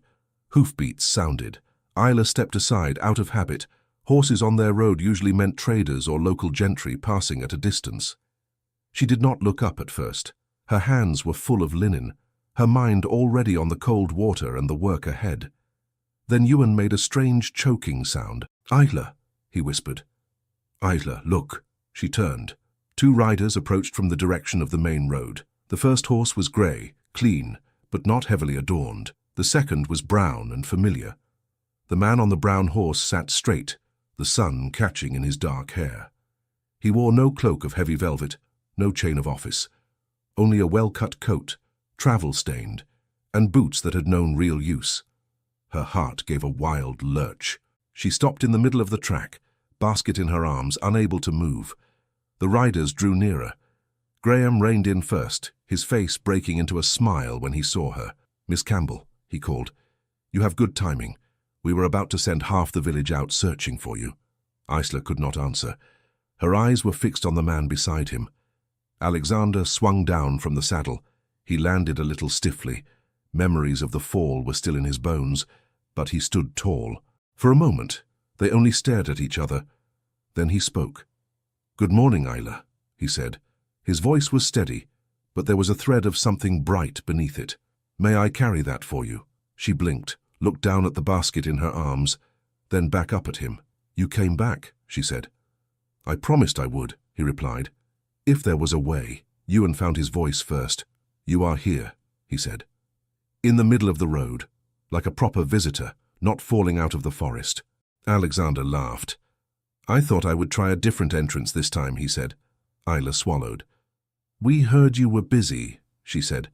Hoofbeats sounded. Isla stepped aside, out of habit. Horses on their road usually meant traders or local gentry passing at a distance. She did not look up at first. Her hands were full of linen, her mind already on the cold water and the work ahead. Then Ewan made a strange choking sound. "Isla," he whispered. "Isla, look." She turned. Two riders approached from the direction of the main road. The first horse was grey, clean, but not heavily adorned. The second was brown and familiar. The man on the brown horse sat straight, the sun catching in his dark hair. He wore no cloak of heavy velvet, no chain of office, only a well-cut coat, travel-stained, and boots that had known real use. Her heart gave a wild lurch. She stopped in the middle of the track, basket in her arms, unable to move. The riders drew nearer. Graham reined in first, his face breaking into a smile when he saw her. "Miss Campbell," he called. "You have good timing. We were about to send half the village out searching for you." Isla could not answer. Her eyes were fixed on the man beside him. Alexander swung down from the saddle. He landed a little stiffly. Memories of the fall were still in his bones, but he stood tall. For a moment, they only stared at each other. Then he spoke. "Good morning, Isla," he said. His voice was steady, but there was a thread of something bright beneath it. "May I carry that for you?" She blinked, looked down at the basket in her arms, then back up at him. "You came back," she said. "I promised I would," he replied. "If there was a way." Ewan found his voice first. "You are here," he said. "In the middle of the road, like a proper visitor, not falling out of the forest." Alexander laughed. "I thought I would try a different entrance this time," he said. Isla swallowed. "We heard you were busy," she said,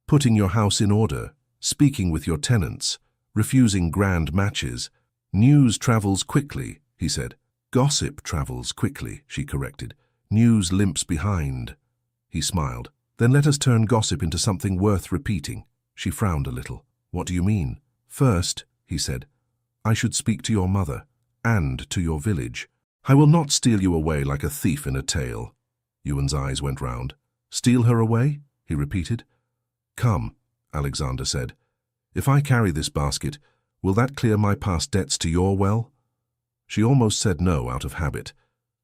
"putting your house in order, speaking with your tenants, refusing grand matches. News travels quickly," he said. "Gossip travels quickly," she corrected. "News limps behind." He smiled. "Then let us turn gossip into something worth repeating." She frowned a little. "What do you mean?" "First," he said, "I should speak to your mother, and to your village. I will not steal you away like a thief in a tale." Ewan's eyes went round. "Steal her away?" he repeated. "Come," Alexander said. "If I carry this basket, will that clear my past debts to your well?" She almost said no out of habit.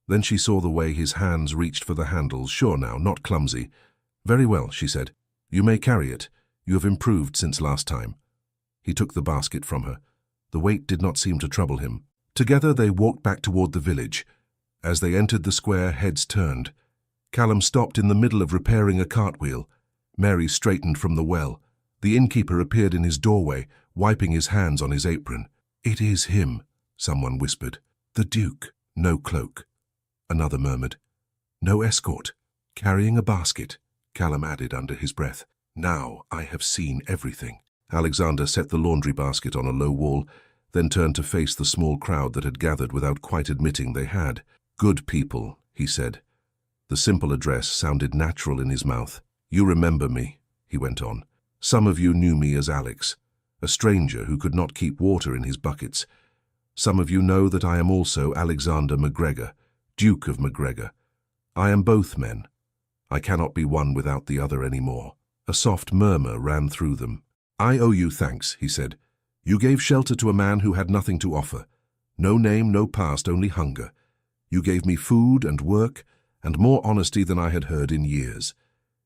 Then she saw the way his hands reached for the handles, sure now, not clumsy. "Very well," she said. "You may carry it. You have improved since last time." He took the basket from her. The weight did not seem to trouble him. Together they walked back toward the village. As they entered the square, heads turned. Callum stopped in the middle of repairing a cartwheel. Mary straightened from the well. The innkeeper appeared in his doorway, wiping his hands on his apron. "It is him," someone whispered. "The Duke." "No cloak." Another murmured. "No escort." "Carrying a basket," Callum added under his breath. "Now I have seen everything." Alexander set the laundry basket on a low wall, then turned to face the small crowd that had gathered without quite admitting they had. "Good people," he said. The simple address sounded natural in his mouth. "You remember me," he went on. "Some of you knew me as Alex, a stranger who could not keep water in his buckets. Some of you know that I am also Alexander MacGregor, Duke of MacGregor. I am both men. I cannot be one without the other any more." A soft murmur ran through them. "I owe you thanks," he said. "You gave shelter to a man who had nothing to offer. No name, no past, only hunger. You gave me food and work, and more honesty than I had heard in years.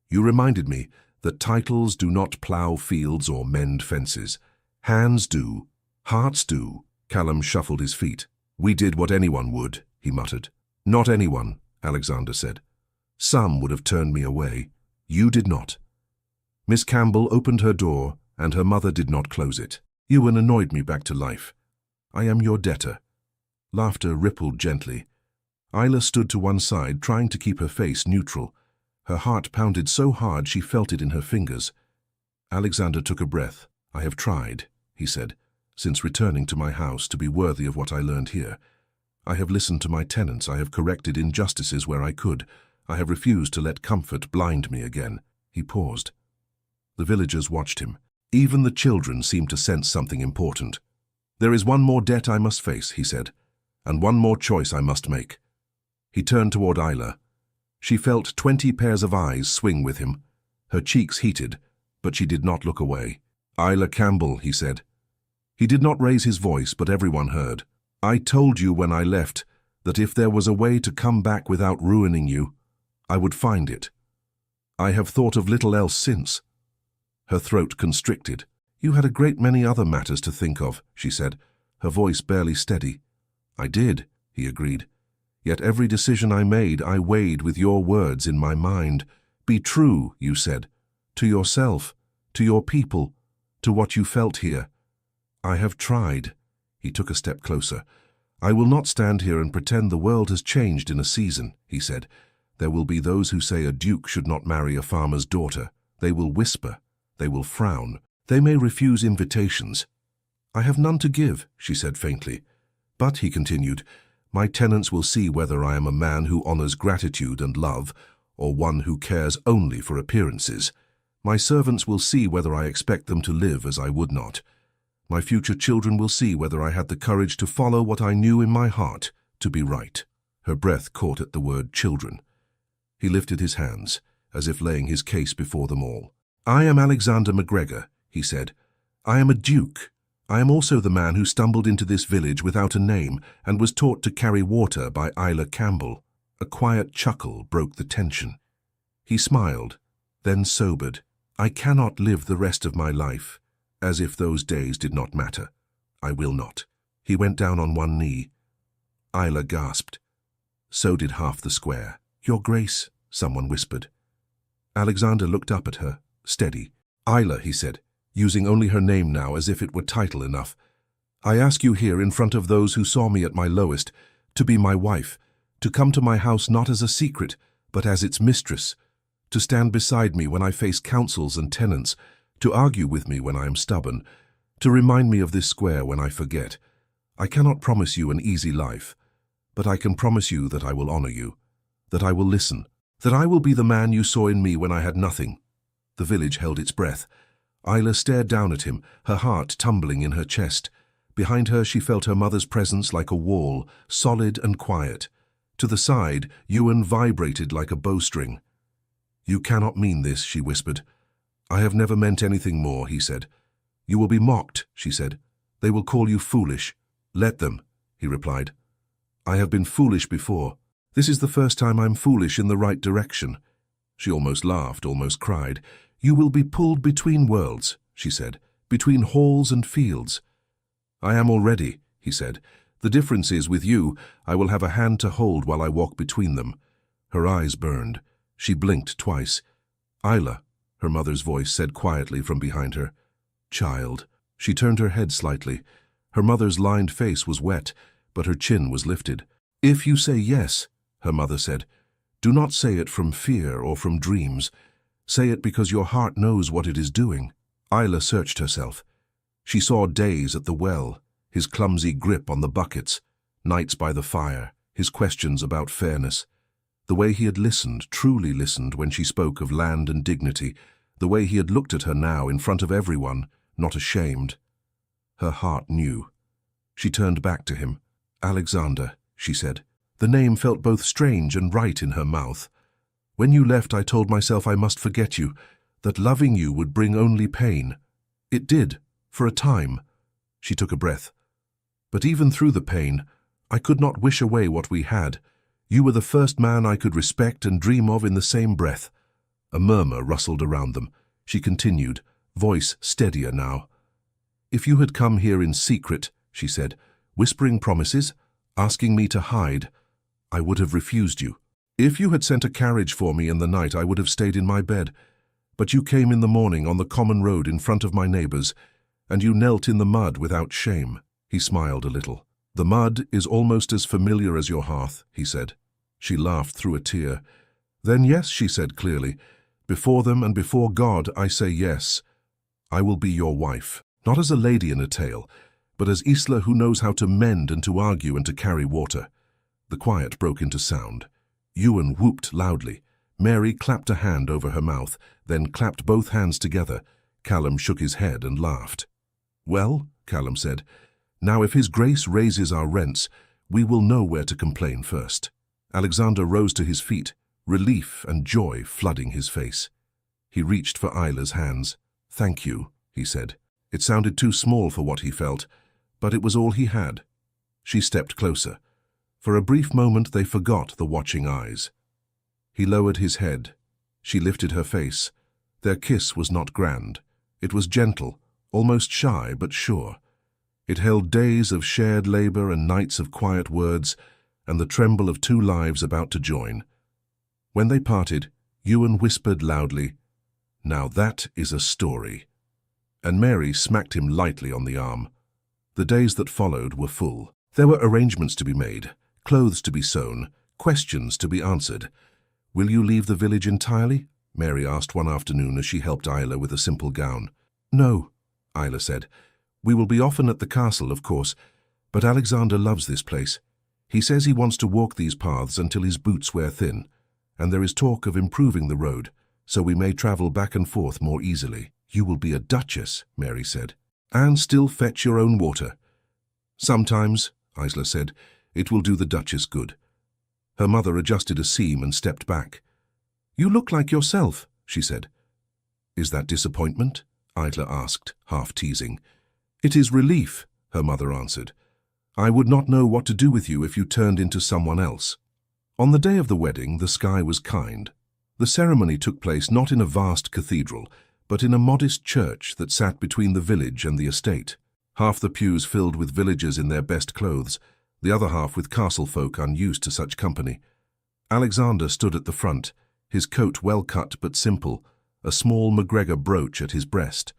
You reminded me that titles do not plough fields or mend fences. Hands do, hearts do." Callum shuffled his feet. "We did what anyone would," he muttered. "Not anyone," Alexander said. "Some would have turned me away. You did not." Miss Campbell opened her door, and her mother did not close it. "Ewan annoyed me back to life. I am your debtor." Laughter rippled gently. Isla stood to one side, trying to keep her face neutral. Her heart pounded so hard she felt it in her fingers. Alexander took a breath. "I have tried," he said, "since returning to my house to be worthy of what I learned here. I have listened to my tenants. I have corrected injustices where I could. I have refused to let comfort blind me again." He paused. The villagers watched him. Even the children seemed to sense something important. "There is one more debt I must face," he said, "and one more choice I must make." He turned toward Isla. She felt 20 pairs of eyes swing with him. Her cheeks heated, but she did not look away. "Isla Campbell," he said. He did not raise his voice, but everyone heard. "I told you when I left that if there was a way to come back without ruining you, I would find it. I have thought of little else since." Her throat constricted. "You had a great many other matters to think of," she said, her voice barely steady. "I did," he agreed. "Yet every decision I made, I weighed with your words in my mind. Be true, you said, to yourself, to your people, to what you felt here. I have tried." He took a step closer. "I will not stand here and pretend the world has changed in a season," he said. "There will be those who say a duke should not marry a farmer's daughter. They will whisper. They will frown. They may refuse invitations." "I have none to give," she said faintly. "But," he continued, "my tenants will see whether I am a man who honors gratitude and love, or one who cares only for appearances. My servants will see whether I expect them to live as I would not. My future children will see whether I had the courage to follow what I knew in my heart to be right." Her breath caught at the word children. He lifted his hands, as if laying his case before them all. "I am Alexander McGregor," he said. "I am a duke. I am also the man who stumbled into this village without a name and was taught to carry water by Isla Campbell." A quiet chuckle broke the tension. He smiled, then sobered. "I cannot live the rest of my life as if those days did not matter. I will not." He went down on one knee. Isla gasped. So did half the square. "Your Grace," someone whispered. Alexander looked up at her, steady. "Isla," he said, using only her name now as if it were title enough. "I ask you here in front of those who saw me at my lowest, to be my wife, to come to my house not as a secret, but as its mistress, to stand beside me when I face councils and tenants, to argue with me when I am stubborn, to remind me of this square when I forget. I cannot promise you an easy life, but I can promise you that I will honor you, that I will listen, that I will be the man you saw in me when I had nothing." The village held its breath. Isla stared down at him, her heart tumbling in her chest. Behind her she felt her mother's presence like a wall, solid and quiet. To the side, Ewan vibrated like a bowstring. "You cannot mean this," she whispered. "I have never meant anything more," he said. "You will be mocked," she said. "They will call you foolish." "Let them," he replied. "I have been foolish before. This is the first time I'm foolish in the right direction." She almost laughed, almost cried. "You will be pulled between worlds," she said, "between halls and fields." "I am already," he said. "The difference is, with you, I will have a hand to hold while I walk between them." Her eyes burned. She blinked twice. "Isla," her mother's voice said quietly from behind her. "Child." She turned her head slightly. Her mother's lined face was wet, but her chin was lifted. "If you say yes," her mother said, "do not say it from fear or from dreams. Say it because your heart knows what it is doing." Isla searched herself. She saw days at the well, his clumsy grip on the buckets, nights by the fire, his questions about fairness. The way he had listened, truly listened, when she spoke of land and dignity, the way he had looked at her now in front of everyone, not ashamed. Her heart knew. She turned back to him. "Alexander," she said. The name felt both strange and right in her mouth. "When you left, I told myself I must forget you, that loving you would bring only pain. It did, for a time." She took a breath. "But even through the pain, I could not wish away what we had. You were the first man I could respect and dream of in the same breath." A murmur rustled around them. She continued, voice steadier now. "If you had come here in secret," she said, "whispering promises, asking me to hide, I would have refused you. If you had sent a carriage for me in the night, I would have stayed in my bed. But you came in the morning on the common road in front of my neighbors, and you knelt in the mud without shame." He smiled a little. "The mud is almost as familiar as your hearth," he said. She laughed through a tear. "Then yes," she said clearly. "Before them and before God, I say yes. I will be your wife, not as a lady in a tale, but as Isla who knows how to mend and to argue and to carry water." The quiet broke into sound. Ewan whooped loudly. Mary clapped a hand over her mouth, then clapped both hands together. Callum shook his head and laughed. "Well," Callum said, "now if His Grace raises our rents, we will know where to complain first." Alexander rose to his feet, relief and joy flooding his face. He reached for Isla's hands. "Thank you," he said. It sounded too small for what he felt, but it was all he had. She stepped closer. For a brief moment they forgot the watching eyes. He lowered his head. She lifted her face. Their kiss was not grand. It was gentle, almost shy but sure. It held days of shared labor and nights of quiet words, and the tremble of two lives about to join. When they parted, Ewan whispered loudly, "Now that is a story." And Mary smacked him lightly on the arm. The days that followed were full. There were arrangements to be made, clothes to be sewn, questions to be answered. "Will you leave the village entirely?" Mary asked one afternoon as she helped Isla with a simple gown. "No," Isla said. "We will be often at the castle, of course, but Alexander loves this place. He says he wants to walk these paths until his boots wear thin, and there is talk of improving the road, so we may travel back and forth more easily." "You will be a duchess," Mary said, "and still fetch your own water." "Sometimes," Isla said, "it will do the duchess good." Her mother adjusted a seam and stepped back. "You look like yourself," she said. "Is that disappointment?" Isla asked, half teasing. "It is relief," her mother answered. "I would not know what to do with you if you turned into someone else." On the day of the wedding, the sky was kind. The ceremony took place not in a vast cathedral, but in a modest church that sat between the village and the estate. Half the pews filled with villagers in their best clothes, the other half with castle folk unused to such company. Alexander stood at the front, his coat well cut but simple, a small MacGregor brooch at his breast.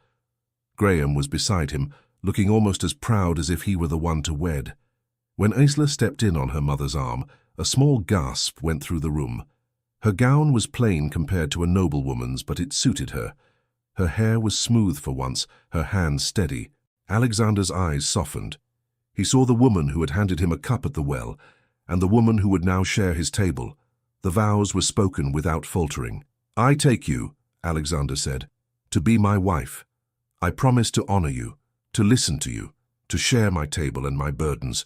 Graham was beside him, looking almost as proud as if he were the one to wed. When Isla stepped in on her mother's arm, a small gasp went through the room. Her gown was plain compared to a noblewoman's, but it suited her. Her hair was smooth for once, her hands steady. Alexander's eyes softened. He saw the woman who had handed him a cup at the well, and the woman who would now share his table. The vows were spoken without faltering. "I take you," Alexander said, "to be my wife. I promise to honor you, to listen to you, to share my table and my burdens,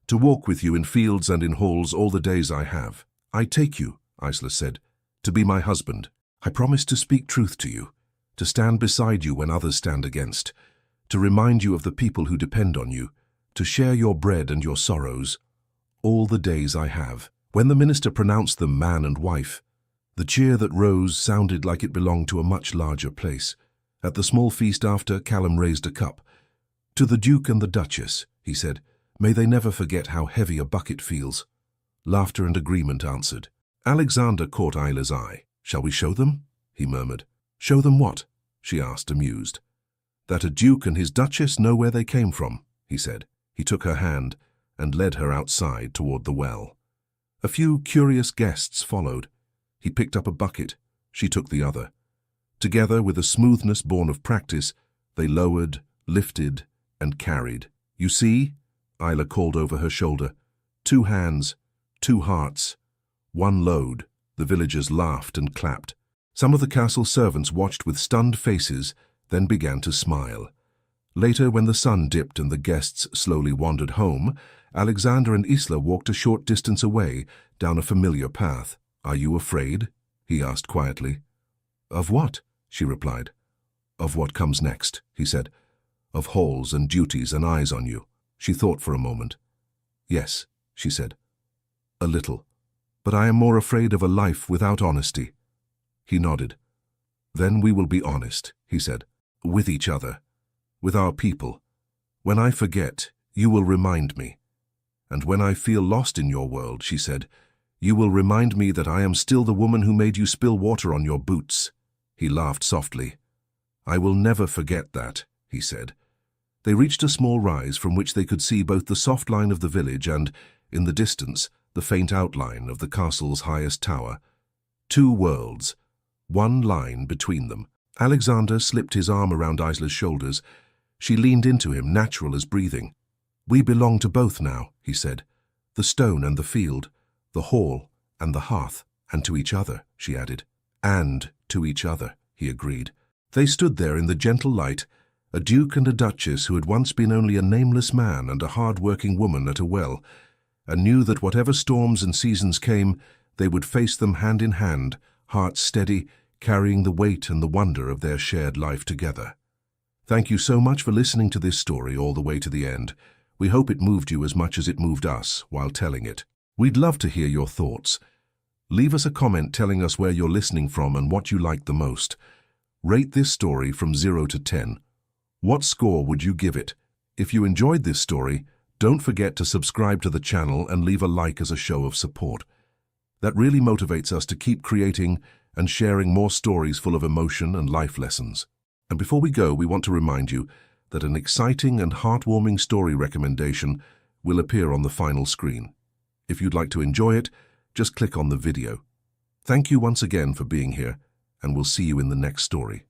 to walk with you in fields and in halls all the days I have. I take you," Isla said, "to be my husband. I promise to speak truth to you, to stand beside you when others stand against, to remind you of the people who depend on you, to share your bread and your sorrows, all the days I have." When the minister pronounced them man and wife, the cheer that rose sounded like it belonged to a much larger place. At the small feast after, Callum raised a cup. "To the Duke and the Duchess," he said, "may they never forget how heavy a bucket feels." Laughter and agreement answered. Alexander caught Isla's eye. "Shall we show them?" he murmured. "Show them what?" she asked, amused. "That a duke and his duchess know where they came from," he said. He took her hand and led her outside toward the well. A few curious guests followed. He picked up a bucket. She took the other. Together, with a smoothness born of practice, they lowered, lifted, and carried. "You see?" Isla called over her shoulder. "Two hands, two hearts, one load." The villagers laughed and clapped. Some of the castle servants watched with stunned faces, then began to smile. Later, when the sun dipped and the guests slowly wandered home, Alexander and Isla walked a short distance away, down a familiar path. "Are you afraid?" he asked quietly. "Of what?" she replied. "Of what comes next," he said. "Of halls and duties and eyes on you." She thought for a moment. "Yes," she said. "A little. But I am more afraid of a life without honesty." He nodded. "Then we will be honest," he said, "with each other, with our people. When I forget, you will remind me. And when I feel lost in your world," she said, "you will remind me that I am still the woman who made you spill water on your boots." He laughed softly. "I will never forget that," he said. They reached a small rise from which they could see both the soft line of the village and, in the distance, the faint outline of the castle's highest tower. Two worlds, one line between them. Alexander slipped his arm around Isla's shoulders. She leaned into him, natural as breathing. "We belong to both now," he said. "The stone and the field, the hall and the hearth, and to each other." she added. And to each other, he agreed. They stood there in the gentle light, a duke and a duchess who had once been only a nameless man and a hard-working woman at a well, and knew that whatever storms and seasons came, they would face them hand in hand, hearts steady, carrying the weight and the wonder of their shared life together. Thank you so much for listening to this story all the way to the end. We hope it moved you as much as it moved us while telling it. We'd love to hear your thoughts. Leave us a comment telling us where you're listening from and what you liked the most. Rate this story from 0 to 10. What score would you give it? If you enjoyed this story, don't forget to subscribe to the channel and leave a like as a show of support. That really motivates us to keep creating and sharing more stories full of emotion and life lessons. And before we go, we want to remind you that an exciting and heartwarming story recommendation will appear on the final screen. If you'd like to enjoy it, just click on the video. Thank you once again for being here, and we'll see you in the next story.